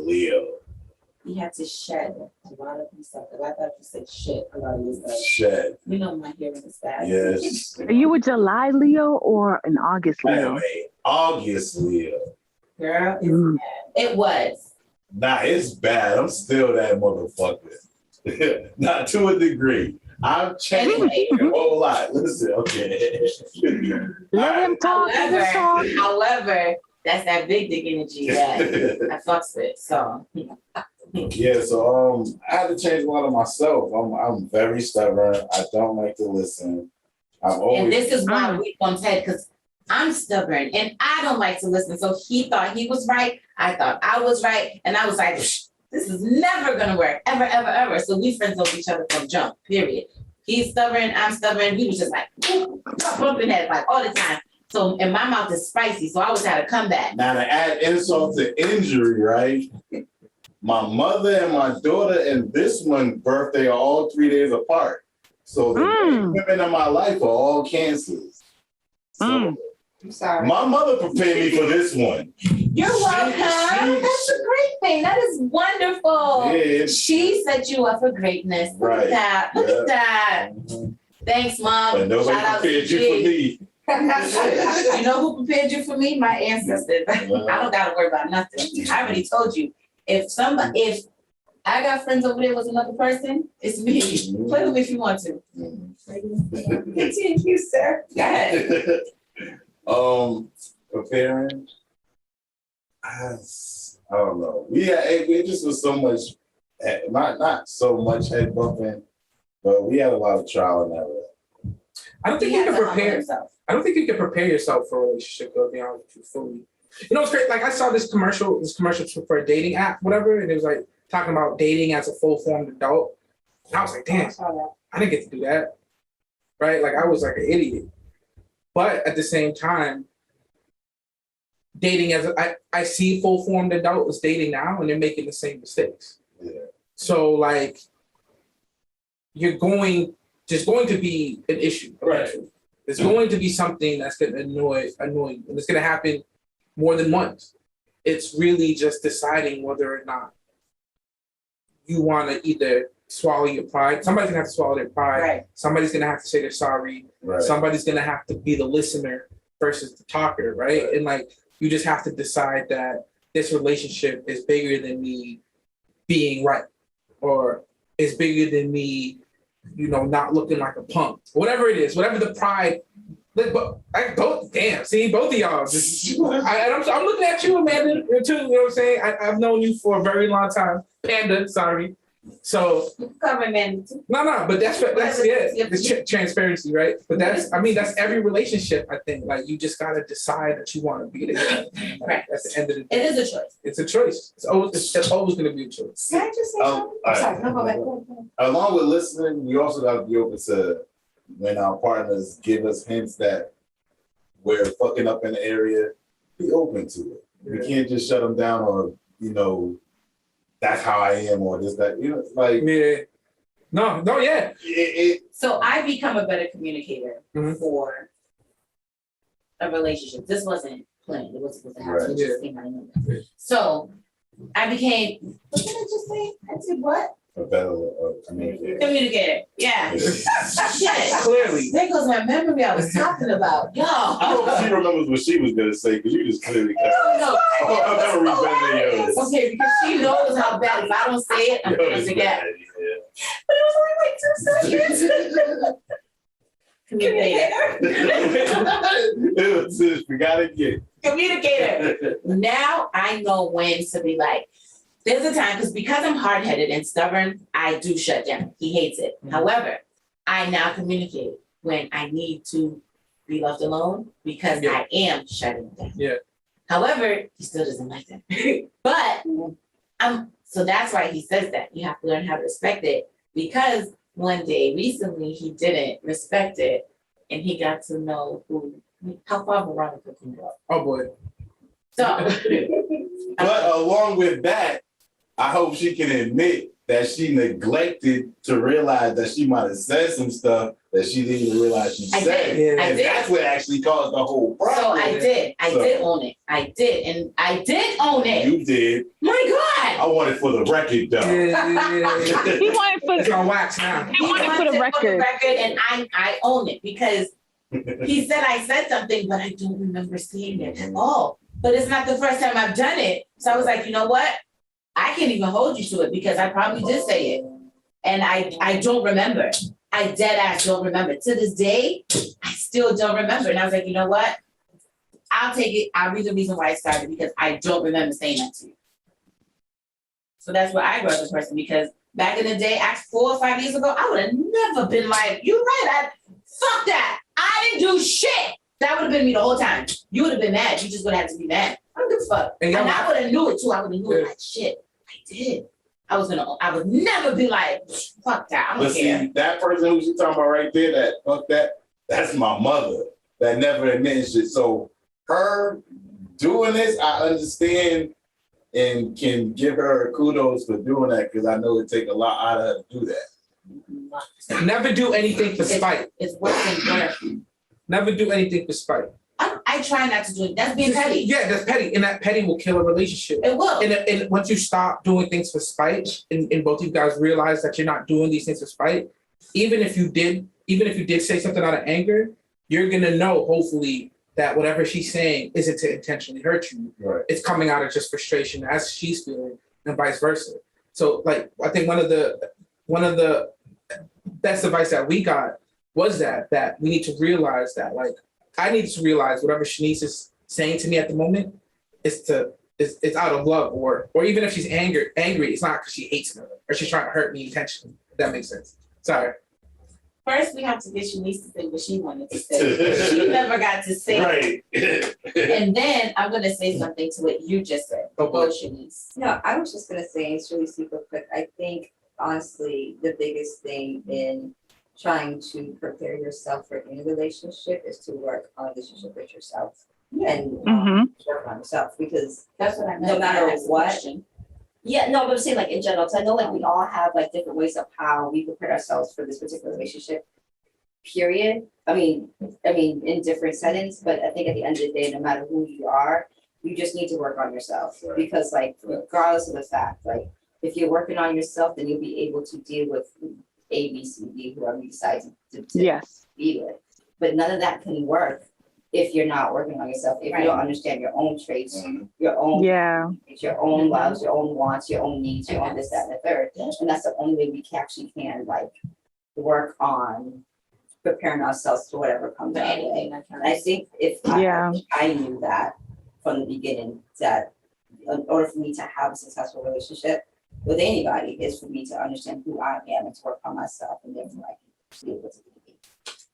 You had to shed a lot of yourself. Because I thought you said shit a lot of yourself. Shed. You know my hearing is bad. Yes. Are you a July Leo or an August Leo? Anyway, August Leo. Girl, it's Mm. bad. It was. Nah, it's bad. I'm still that motherfucker. Not to a degree. I've changed Anyway. a whole lot. Listen, okay. Let him talk. Let him talk. However, that's that big dick energy that I fucks with. So Yeah, so I had to change a lot of myself. I'm very stubborn. I don't like to listen. I've always and this is why we bumped head, because I'm stubborn and I don't like to listen. So he thought he was right. I thought I was right. And I was like, this is never gonna work. Ever, ever, ever. So we friends with each other from jump, period. He's stubborn, I'm stubborn. He was just like bumping heads like all the time. So and my mouth is spicy, so I always had to come back. Now to add insult to injury, right? My mother and my daughter and this one birthday are all 3 days apart. So the main women in my life are all cancers. So I'm sorry. my mother prepared me for this one. You're welcome. That's a great thing. That is wonderful. Yeah. She set you up for greatness. Look Right. at that. Look Yeah. at that. Thanks, Mom. But nobody Shout out prepared to you for G. me. You know who prepared you for me? My ancestors. I don't gotta worry about nothing. I already told you. If I got friends over there with another person, it's me. Play with me if you want to. Continue, sir. Go ahead. Preparing. I don't know. It just was so much, not so much head bumping, but we had a lot of trial and error. I don't think He you had can to humble prepare. himself. I don't think you can prepare yourself for a relationship, to be honest with you, fully. You know, it's great. Like I saw this commercial for a dating app, whatever, and it was like talking about dating as a full-formed adult. And I was like, damn, I didn't get to do that. Right? Like I was like an idiot. But at the same time, dating I see full-formed adults dating now and they're making the same mistakes. Yeah. So like there's going to be an issue. Eventually. There's going to be something that's going to annoy you, and it's going to happen more than once. It's really just deciding whether or not you want to either swallow your pride. Somebody's going to have to swallow their pride. Right. Somebody's going to have to say they're sorry. Right. Somebody's going to have to be the listener versus the talker, right? And like you just have to decide that this relationship is bigger than me being right or is bigger than me, you know, not looking like a punk. Whatever it is, whatever the pride. But both of y'all. I'm looking at you, Amanda, too. You know what I'm saying? I've known you for a very long time. Panda, sorry. So Cover man. no, but that's it's transparency, right? But that's every relationship. I think like you just gotta decide that you want to be together. Right. At the end of the day, It is a choice. it's a choice. It's always going to be a choice. Can I just say something? I'm sorry, no, go back. Along with listening, we also got to be open to when our partners give us hints that we're fucking up in the area, be open to it. We can't just shut them down or, you know, that's how I am or this, that, you know, it's like. Yeah. No, yeah. So I become a better communicator for a relationship. This wasn't planned. It wasn't supposed to happen. Right. It just came out of nowhere. So I became, what did I just say? I said what? A better communicator. Communicator. Yeah. Shit. Clearly. There goes my memory I was talking about. Yo. I hope she remembers what she was gonna say because you just clearly cut. No, I've never read yours. okay, because she knows how bad. If I don't say it, I'm gonna forget. But it was only like 2 seconds. Communicator. It was just, we gotta get. Communicator. Now I know when to be like, there's a time, because I'm hard-headed and stubborn, I do shut down. He hates it. However, I now communicate when I need to be left alone because I am shutting down. Yeah. However, he still doesn't like that. But so that's why he says that. You have to learn how to respect it, because one day recently he didn't respect it and he got to know how far Veronica can go. Oh boy. So But along with that, I hope she can admit that she neglected to realize that she might have said some stuff that she didn't even realize she said. Yeah. And that's what actually caused the whole problem. So I did own it. I did own it. You did. My God. I want it for the record, though. Yeah. He wanted It's for on wax now. He wanted for the record. And I own it because he said I said something, but I don't remember saying it at all. But it's not the first time I've done it. So I was like, you know what? I can't even hold you to it because I probably did say it. And I don't remember. I dead ass don't remember. To this day, I still don't remember. And I was like, you know what? I'll take it. I'll read the reason why I started because I don't remember saying that to you. So that's where I grew up as a person, because back in the day, 4 or 5 years ago, I would have never been like, you're right, fuck that. I didn't do shit. That would have been me the whole time. You would have been mad. You just would have had to be mad. I don't give a fuck. And I would have knew it too. I would have knew it like shit. I did. I would never be like, fuck that. I don't care. See, that person who you talking about right there, that fuck that, that's my mother that never admitted shit. So her doing this, I understand and can give her kudos for doing that because I know it take a lot out of her to do that. Never do anything for spite. It's worse than worse. Never do anything for spite. I try not to do it. That's being petty. Yeah, that's petty. And that petty will kill a relationship. It will. And once you stop doing things for spite, and both of you guys realize that you're not doing these things for spite, even if you did say something out of anger, you're gonna know, hopefully, that whatever she's saying isn't to intentionally hurt you. Right. It's coming out of just frustration as she's feeling, and vice versa. So, like, I think one of the best advice that we got was that we need to realize that, like, I need to realize whatever Shanice is saying to me at the moment it's out of love, or even if she's angry, it's not because she hates me or she's trying to hurt me intentionally. If that makes sense. Sorry. First, we have to get Shanice to say what she wanted to say. She never got to say it. Right. And then I'm going to say something to what you just said. Go, Shanice. No, I was just gonna say, it's really super quick. I think honestly, the biggest thing in trying to prepare yourself for any relationship is to work on a relationship with yourself and work on yourself, because That's what I meant. no matter That's the what. question. Yeah, no, but I'm saying like in general, because I know like we all have like different ways of how we prepare ourselves for this particular relationship. Period. I mean, in different settings, but I think at the end of the day, no matter who you are, you just need to work on yourself. Right. Because like regardless of the fact, like if you're working on yourself, then you'll be able to deal with A, B, C, D, whoever you decide to yes. be with. But none of that can work if you're not working on yourself, if you don't understand your own traits, your own, your own loves, your own wants, your own needs, your own this, that, and the third. And that's the only way we can like work on preparing ourselves for whatever comes our way. And I think if I knew that from the beginning, that in order for me to have a successful relationship with anybody is for me to understand who I am and to work on myself, and therefore I can be able to be.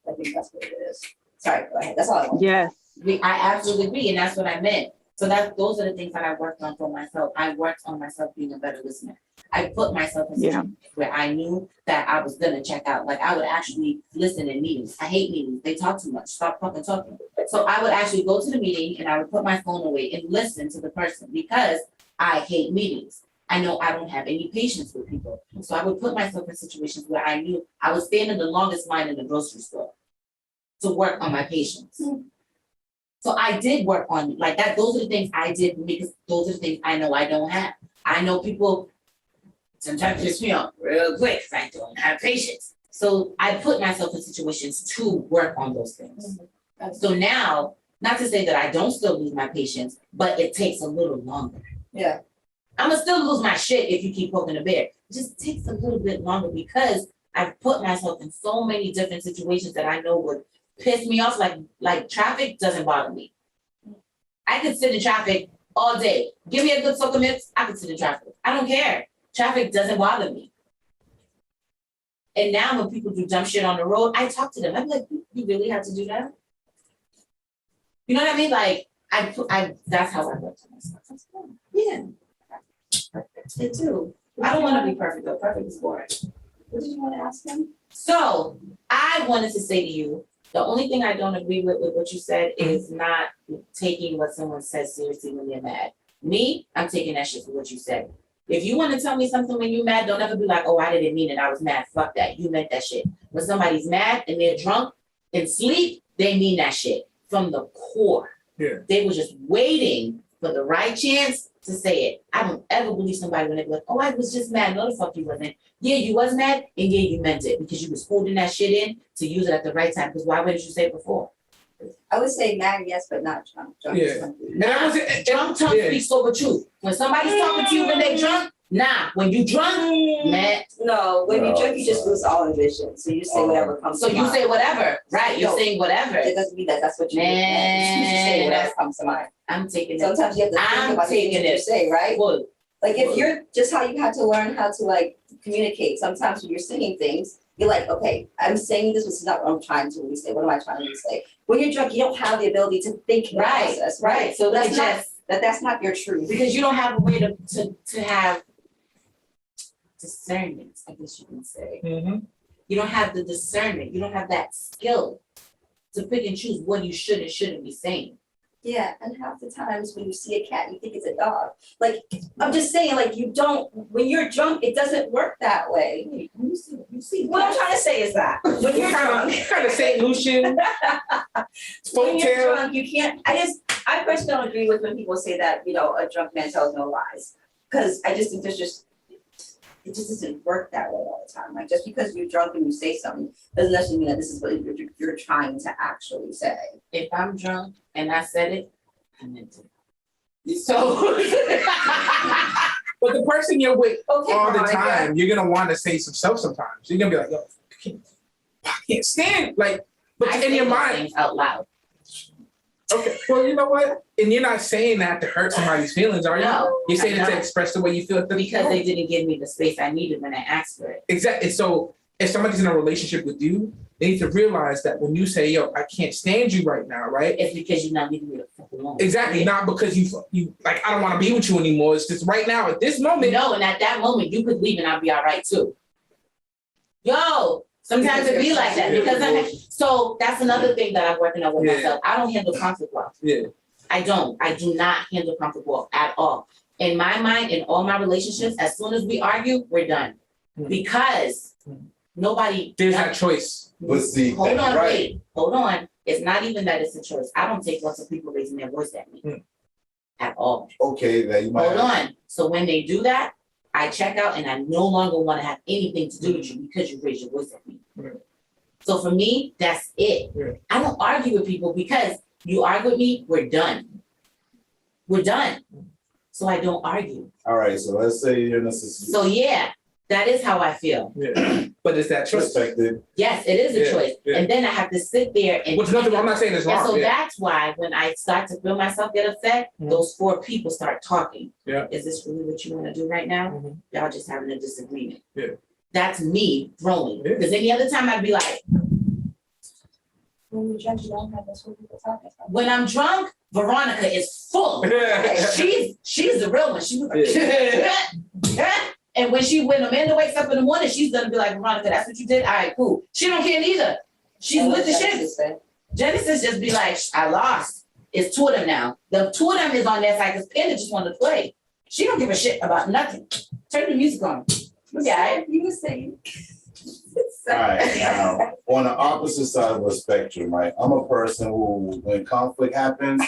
I think that's what it is. Sorry, go ahead. That's all I want. Yes. I absolutely agree, and that's what I meant. So those are the things that I worked on for myself. I worked on myself being a better listener. I put myself in situations where I knew that I was gonna check out. Like I would actually listen in meetings. I hate meetings. They talk too much. Stop fucking talking. So I would actually go to the meeting and I would put my phone away and listen to the person because I hate meetings. I know I don't have any patience with people. So I would put myself in situations where I knew I was standing in the longest line in the grocery store to work on my patience. So I did work on like that. Those are the things I did because those are the things I know I don't have. I know people sometimes piss me off real quick because I don't have patience. So I put myself in situations to work on those things. So now, not to say that I don't still lose my patience, but it takes a little longer. Yeah. I'm gonna still lose my shit if you keep poking the bear. It just takes a little bit longer because I've put myself in so many different situations that I know would piss me off. Like traffic doesn't bother me. I could sit in traffic all day. Give me a good soak of mix, I could sit in traffic. I don't care. Traffic doesn't bother me. And now when people do dumb shit on the road, I talk to them. I'm like, you really have to do that? You know what I mean? Like I that's how I work to myself. Yeah. Perfect. It too. I don't want to be perfect though. Perfect is boring. What did you want to ask him? So I wanted to say to you, the only thing I don't agree with what you said is not taking what someone says seriously when they're mad. Me, I'm taking that shit for what you said. If you want to tell me something when you're mad, don't ever be like, oh, I didn't mean it. I was mad. Fuck that. You meant that shit. When somebody's mad and they're drunk and sleep, they mean that shit from the core. Yeah. They were just waiting for the right chance to say it. I don't ever believe somebody when they be like, oh, I was just mad. No, the fuck you wasn't. Yeah, you was mad, and yeah, you meant it because you was holding that shit in to use it at the right time. Because why wouldn't you say it before? I would say mad, yes, but not drunk. Drunk is something. Drunk tongue speaks sober truth. When somebody's talking to you when they drunk, nah. When you drunk, mad. No, when you drink, you just lose all inhibition. So you say whatever comes So to you mind. say whatever, right? You're saying whatever. It doesn't mean that that's what you mean. You say whatever comes to mind. I'm taking it. Sometimes you have to think about the things that you say, right? Well, like if you're just how you had to learn how to like communicate. Sometimes when you're saying things, you're like, okay, I'm saying this is not what I'm trying to really say. What am I trying to say? When you're drunk, you don't have the ability to think and process, right? So that's not your truth. Because you don't have a way to have discernment, I guess you can say. Mm-hmm. You don't have the discernment. You don't have that skill to pick and choose what you should and shouldn't be saying. Yeah, and half the times when you see a cat, you think it's a dog. Like, I'm just saying, like, you don't, when you're drunk, it doesn't work that way. You see. What I'm trying to say is that when you're drunk, kind of St. Lucian, when you're folktale. drunk, you can't, I personally don't agree with when people say that, you know, a drunk man tells no lies. Because I just think it just doesn't work that way all the time. Like, just because you're drunk and you say something doesn't necessarily mean that this is what you're trying to actually say. If I'm drunk and I said it, I meant it. So But the person you're with Okay, all the Veronica. time, you're gonna want to say some stuff sometimes. You're gonna be like, yo, I can't stand like, but I in say your those mind, things out loud. okay, well, you know what? And you're not saying that to hurt somebody's feelings, are you? No, You're saying I it to don't. express the way you feel. Because they didn't give me the space I needed when I asked for it. Exactly. So if somebody's in a relationship with you, they need to realize that when you say, yo, I can't stand you right now, right? It's because you're not leaving me the fuck alone. Exactly. Not because you like, I don't want to be with you anymore. It's just right now at this moment. No, and at that moment you could leave and I'll be all right too. Yo, sometimes it be like that because so that's another thing that I'm working on with myself. I don't handle conflict well. Yeah. I do not handle conflict well at all. In my mind, in all my relationships, as soon as we argue, we're done. Because nobody There's that choice. But see, hold on, right. wait, hold on. It's not even that it's a choice. I don't take lots of people raising their voice at me at all. Okay, that you might Hold on. So when they do that, I check out and I no longer want to have anything to do with you because you raised your voice at me. Right. So for me, that's it. Yeah. I don't argue with people because You argue with me, we're done. We're done. So I don't argue. All right, so let's say you're in a situation. So yeah, that is how I feel. Yeah. But it's that choice. Respected. Yes, it is a Yeah, choice. yeah. And then I have to sit there and. Which nothing, I'm not saying it's And wrong. so Yeah. that's why when I start to feel myself get upset, Mhm. those 4 people start talking. Yeah. Is this really what you want to do right now? Mhm. Y'all just having a disagreement. Yeah. That's me growing. Yeah. Because any other time I'd be like, When you judge, you don't have that's what people talking about. when I'm drunk, Veronica is full. She's the real one. She was like, and when Amanda wakes up in the morning, she's gonna be like, Veronica, that's what you did? All right, cool. She don't care neither. She's with the shit. Genesis just be like, I lost. It's 2 of them now. The 2 of them is on their side because Panda just wanted to play. She don't give a shit about nothing. Turn the music on. Yeah, You were saying. All right, now, on the opposite side of the spectrum, right? I'm a person who, when conflict happens,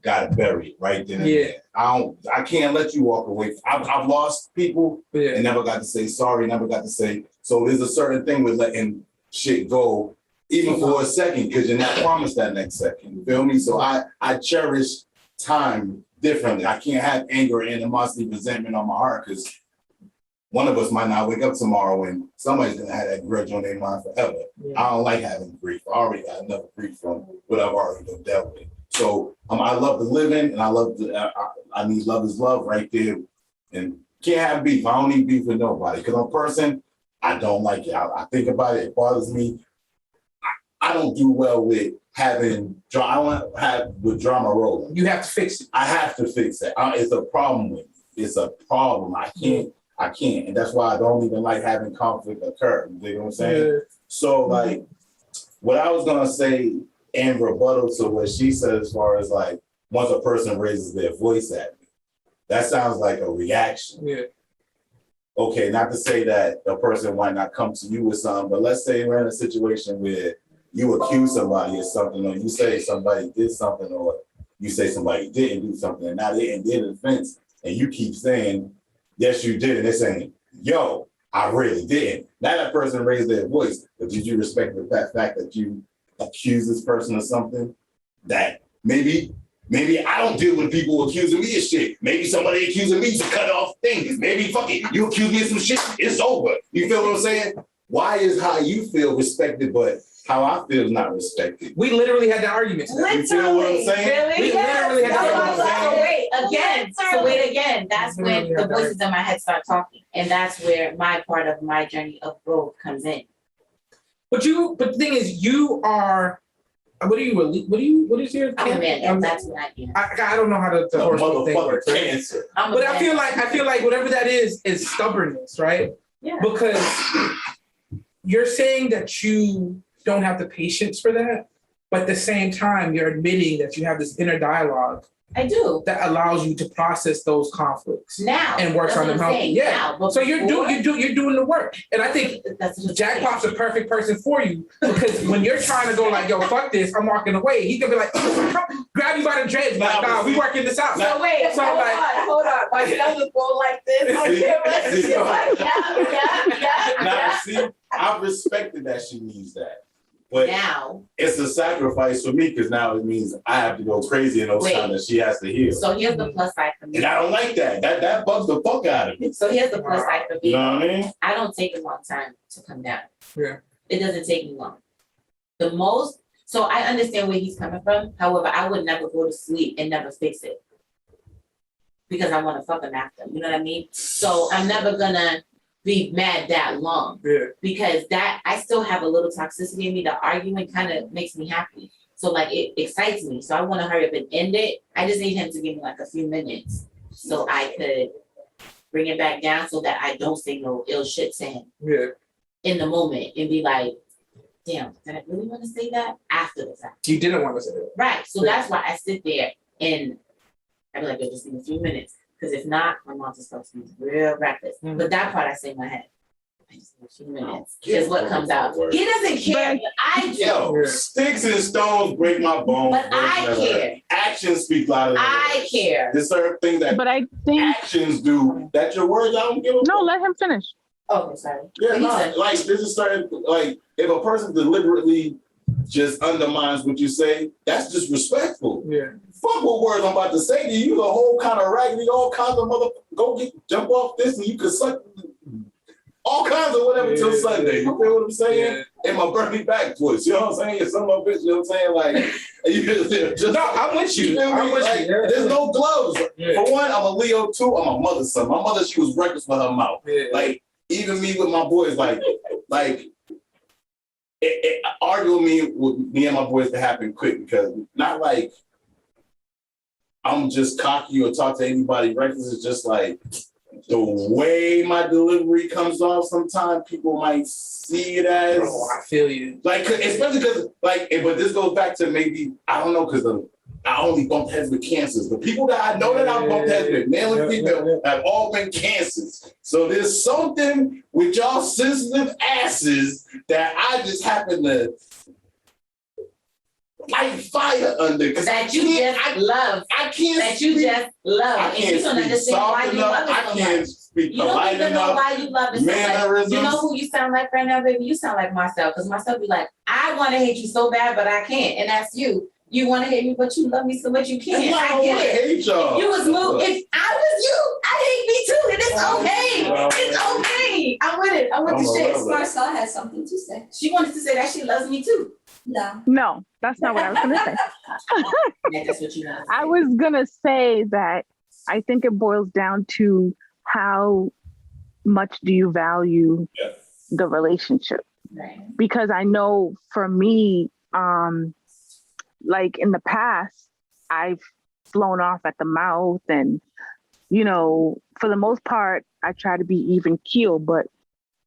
gotta bury it right then and Yeah. there. I can't let you walk away. I've lost people Yeah. and never got to say sorry, never got to say. So there's a certain thing with letting shit go, even for a second, because you're not promised that next second. You feel me? So I cherish time differently. I can't have anger, animosity, resentment on my heart because one of us might not wake up tomorrow and somebody's gonna have that grudge on their mind forever. Yeah. I don't like having grief. I already got enough grief from what I've already been dealt with. So I love the living, and I love I need love is love right there, and can't have beef. I don't need beef with nobody because I'm a person. I don't like it. I think about it. It bothers me. I don't do well with having drama. I don't have with drama rolling. You have to fix it. I have to fix it. It's a problem with me. It's a problem. I can't. And that's why I don't even like having conflict occur. You know what I'm saying? Yeah. So like what I was gonna say in rebuttal to what she said as far as like once a person raises their voice at me, that sounds like a reaction. Yeah. Okay, not to say that a person might not come to you with something, but let's say we're in a situation where you accuse somebody of something, or you say somebody did something, or you say somebody didn't do something, and now they're in their defense, and you keep saying, yes, you did, and they're saying, yo, I really didn't. Now that person raised their voice, but did you respect the fact that you accuse this person of something that maybe I don't deal with people accusing me of shit. Maybe somebody accusing me to cut off things. Maybe fuck it, you accuse me of some shit, it's over. You feel what I'm saying? Why is how you feel respected, but how I feel is not respected? We literally had that argument today. You feel what I'm saying? Really? We literally had That's that why argument. so wait again. That's when the voices in my head start talking. And that's where my part of my journey of growth comes in. But the thing is, you are. What is your? I'm a man, that's what I am. I don't know how the horoscope thing Motherfucker works. Right? cancer. I'm a But I man. feel like whatever that is stubbornness, right? Yeah. Because you're saying that you don't have the patience for that, but at the same time, you're admitting that you have this inner dialogue I do. that allows you to process those conflicts Now. and works that's on what them I'm healthy. saying, Yeah. now, but So you're before- doing the work, and I think That's what I'm Jackpot's saying. the perfect person for you because when you're trying to go like, yo, fuck this, I'm walking away. He's gonna be like, grab you by the dreads, like, nah, we working this out. So wait, So like- hold on. My son was going like this. I can't See, like, yeah. Now, see, I respected that she needs that. But Now, it's a sacrifice for me because now it means I have to go crazy in those Wait. times that she has to heal. so here's the plus side for me. And I don't like that. That bugs the fuck out of me. So here's the plus side for You me. know what I mean? I don't take a long time to come down. Yeah. It doesn't take me long. So I understand where he's coming from. However, I would never go to sleep and never fix it. Because I want to fuck him after. You know what I mean? So I'm never gonna be mad that long. Yeah. Because that I still have a little toxicity in me. The arguing kind of makes me happy. So like it excites me. So I want to hurry up and end it. I just need him to give me like a few minutes so I could bring it back down so that I don't say no ill shit to him Yeah. in the moment and be like, damn, did I really want to say that after the fact? You didn't want to say that. Right. So Yeah. that's why I sit there and I be like, yo, just give me a few minutes. Because if not, my mom just starts to be real reckless. Mhm. But that part I say in my head. I just need a few minutes. Yeah. Is what comes out. He doesn't care, but I do. Yo, Yeah. sticks and stones break my bones. But I care. Actions speak louder than I words. care. There's certain things that But I think actions do that your words I don't give a no, fuck. let him finish. Okay, sorry. Yeah, What you no, said? like there's a certain like if a person deliberately just undermines what you say, that's disrespectful. Yeah. Fuck what words I'm about to say to you. You the whole kind of raggedy, all kinds of jump off this and you can suck all kinds of whatever till Sunday. You feel what I'm saying? In my Bernie back voice. You know what I'm saying? Some of it, you know what I'm saying? Like, just, No, I'm with you. I'm with like, you. there's no gloves. Yeah. For one, I'm a Leo. Two, I'm a mother's son. My mother, she was reckless with her mouth. Yeah. Like, even me with my boys, arguing with me and my boys to happen quick because not like I'm just cocky or talk to anybody reckless. It's just like the way my delivery comes off. Sometimes people might see it as. Bro, I feel you. Like, especially because, like, but this goes back to maybe, I don't know, because I only bumped heads with cancers. The people that I know that I bumped heads with, male and female, have all been cancers. So there's something with y'all sensitive asses that I just happen to light fire under. That you just love. I can't. That you just love. I And can't you don't speak understand why soft you enough. love it I so can't much. speak You don't polite even know enough. why you love it so much. Mannerisms. You know who you sound like right now, baby? You sound like myself. Because myself be like, I want to hate you so bad, but I can't. And that's you. You want to hate me, but you love me so much you can't. That's why I I get wanna it. hate y'all. If you was moved. If I was you, I hate me too. And it's okay. It's okay. I'm with it. I'm with the shit. Marcella has something to say. She wanted to say that she loves me too. No. No, that's not what I was going to say. Yeah, that's what you know. I was going to say that I think it boils down to how much do you value the relationship? Right. Because I know for me, like in the past, I've flown off at the mouth and, you know, for the most part, I try to be even keel, but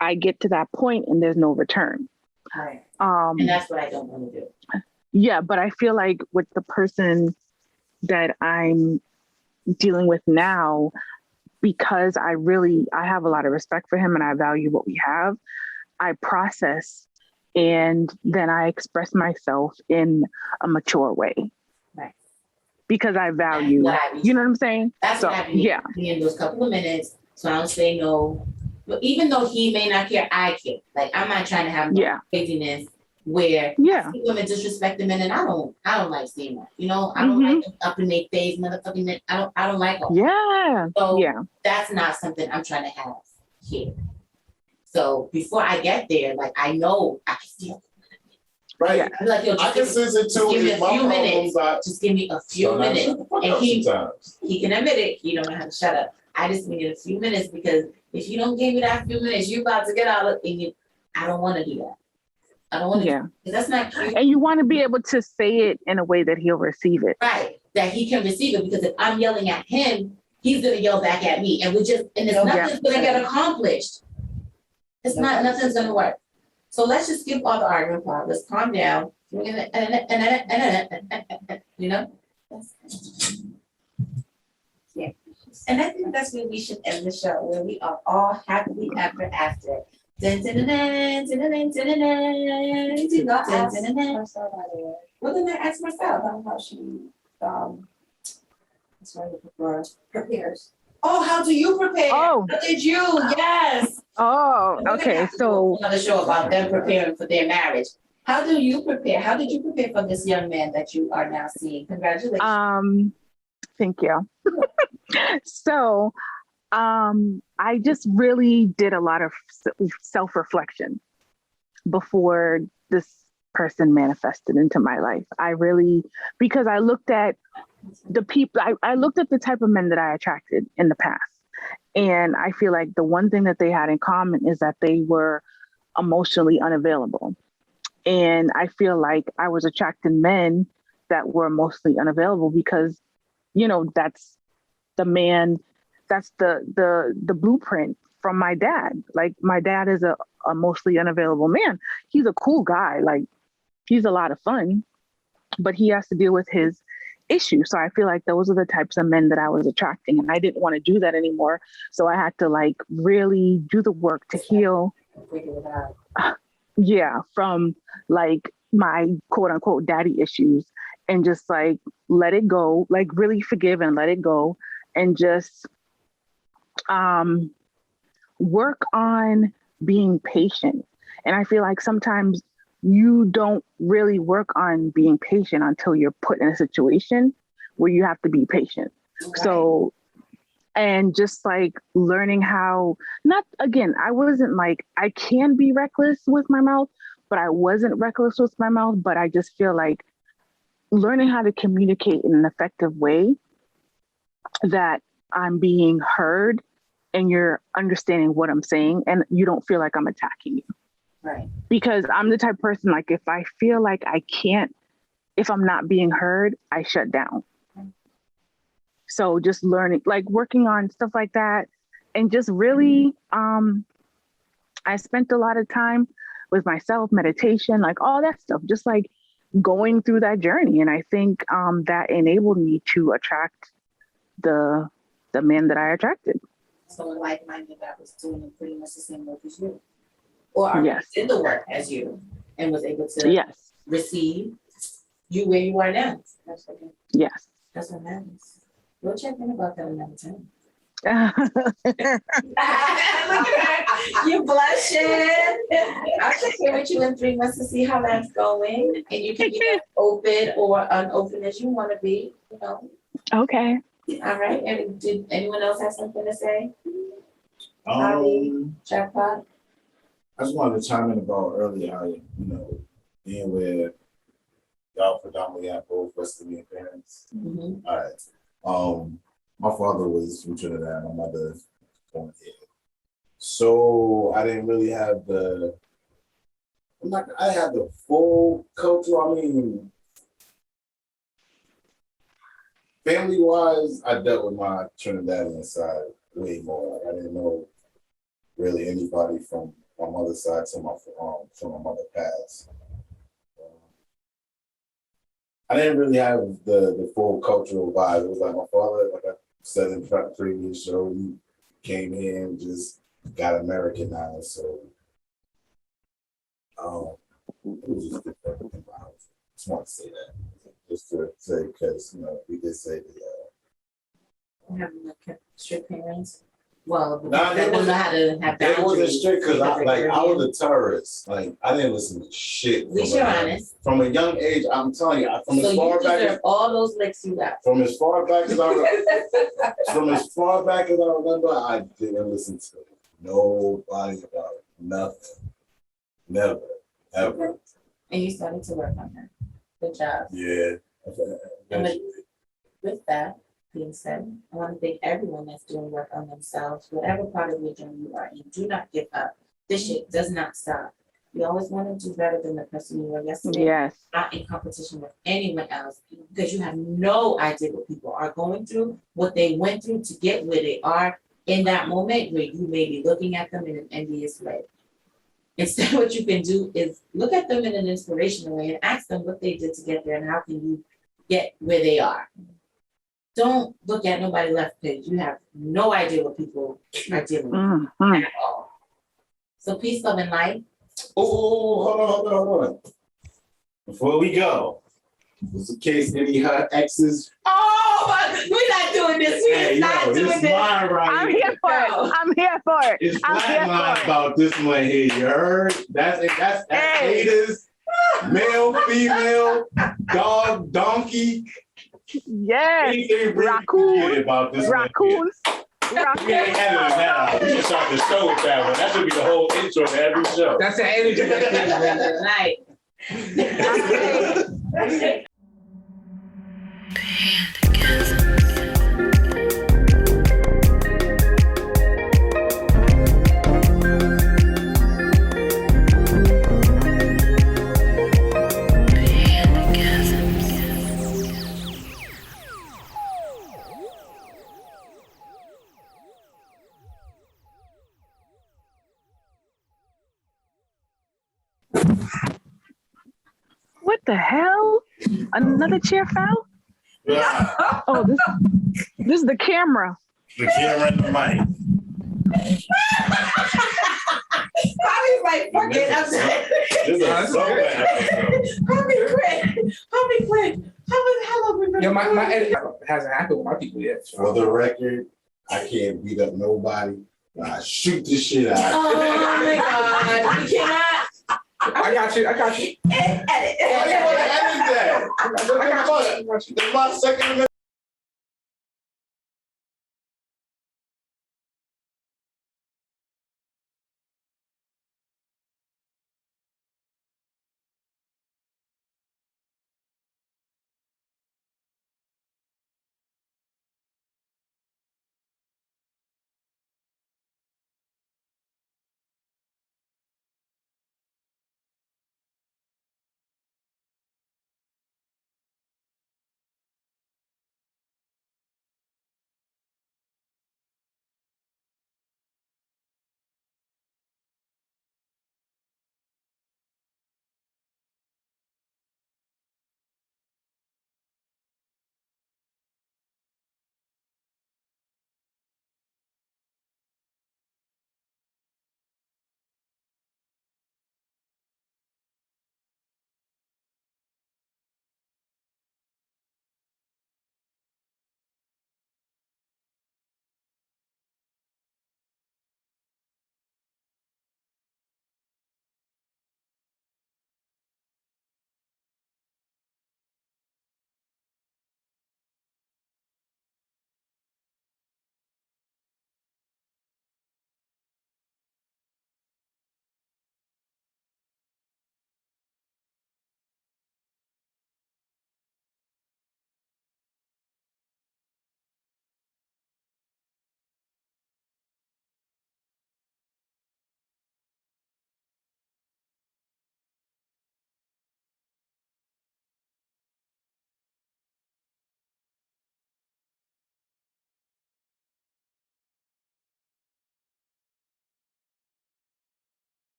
I get to that point and there's no return. Right. And that's what I don't want to do. Yeah, but I feel like with the person that I'm dealing with now, because I have a lot of respect for him and I value what we have, I process and then I express myself in a mature way. Right. Because I value, you know what I'm saying? That's what I mean. Yeah. In those couple of minutes, so I don't say no. But even though he may not care, I care. Like I'm not trying to have craziness where women disrespect the men, and I don't like seeing that. You know, I don't like them up in their face, motherfucking. I don't like all. Yeah. So that's not something I'm trying to have here. So before I get there, like I know I can feel. Right. Yeah. Like, yo, I can sense it too. Give me a My few minutes. problems, Just give me a few minutes. And he can admit it. He don't know how to shut up. I just need a few minutes because if you don't give me that few minutes, you about to get out of it. I don't want to do that. I don't want to. Yeah. That's not cute. And you want to be able to say it in a way that he'll receive it. Right. That he can receive it because if I'm yelling at him, he's gonna yell back at me, and nothing's gonna get accomplished. Nothing's gonna work. So let's just skip all the argument part. Let's calm down. We're gonna, you know? Yeah. And I think that's where we should end the show, where we are all happily ever after. Well, then I asked myself how she prepares. Oh, how do you prepare? Oh. How did you? Yes. Oh, okay. So another show about them preparing for their marriage. How do you prepare? How did you prepare for this young man that you are now seeing? Congratulations. Thank you. So, I just really did a lot of self-reflection before this person manifested into my life. Because I looked at the people, I looked at the type of men that I attracted in the past. And I feel like the one thing that they had in common is that they were emotionally unavailable. And I feel like I was attracting men that were emotionally unavailable because, you know, that's the man, that's the blueprint from my dad. Like my dad is a emotionally unavailable man. He's a cool guy. Like he's a lot of fun, but he has to deal with his issue. So I feel like those are the types of men that I was attracting, and I didn't want to do that anymore. So I had to like really do the work to heal. From like my quote unquote daddy issues, and just like let it go, like really forgive and let it go, and just work on being patient. And I feel like sometimes you don't really work on being patient until you're put in a situation where you have to be patient. Right. So, and just like learning how, not again, I wasn't like, I can be reckless with my mouth, but I wasn't reckless with my mouth. But I just feel like learning how to communicate in an effective way that I'm being heard and you're understanding what I'm saying and you don't feel like I'm attacking you. Right. Because I'm the type of person, like if I feel like I can't, if I'm not being heard, I shut down. So just learning, like working on stuff like that and just really, I spent a lot of time with myself, meditation, like all that stuff, just like going through that journey. And I think that enabled me to attract the man that I attracted. Someone like-minded that was doing pretty much the same work as you. Or Yes. did the work as you and was able to Yes. receive you where you are now. That's what, Yes. that's what matters. We'll check in about that another time. Look at her. You blushing. I'll check in with you in 3 months to see how that's going. And you can be as open or unopen as you want to be, you know. Okay. All right. And did anyone else have something to say? Jackpot? I just wanted to chime in about earlier how, you know, being where y'all predominantly have both West Indian parents. Mm-hmm. All right. My father was from Trinidad, my mother born here. So I didn't really have I had the full culture. I mean, family-wise, I dealt with my Trinidadian side way more. I didn't know really anybody from my mother's side to my mother passed. I didn't really have the full cultural vibe. It was like my father, like I said in the previous show, he came here and just got Americanized. So it was just different in my house. Just want to say that. Just to say, because, you know, we did say the Having like strict parents. Well, Nah, they don't know how to have boundaries. it wasn't strict because I was a terrorist. Like I didn't listen to shit. At least you're honest. From a young age, I'm telling you, from So as far you back deserve as all those licks you got. from as far back as I remember, I didn't listen to nobody about nothing. Never, ever. And you started to work on that. Good job. Yeah. And with that being said, I want to thank everyone that's doing work on themselves, whatever part of your journey you are in. Do not give up. This shit does not stop. You always want to do better than the person you were yesterday. Yes. Not in competition with anyone else, because you have no idea what people are going through, what they went through to get where they are in that moment where you may be looking at them in an envious way. Instead, what you can do is look at them in an inspirational way and ask them what they did to get there and how can you get where they are. Don't look at nobody left page. You have no idea what people are dealing with at all. So peace, love, and light. Oh, hold on. Before we go, just in case any of her exes. Oh, we're not doing this. We're not doing this this. line right I'm here for it. I'm here for it. It's I'm here flatline for it. about this one here. You heard? That's haters, male, female, dog, donkey. Yes. Anything Raccoon. about this Raccoons. We ain't editing that out. We should start the show with that one. That should be the whole intro to every show. That's the energy. Night. What the hell? Another chair fell? Yeah. Oh, this is the camera. The camera and the mic. Probably like fucking upset. This is a solo episode. Probably quick. How long we been? Yo, my edit hasn't happened with my people yet. For the record, I can't beat up nobody. I shoot the shit out. Oh my God. We cannot. I got you. Edit. Why you want to edit that? I got you. That's my second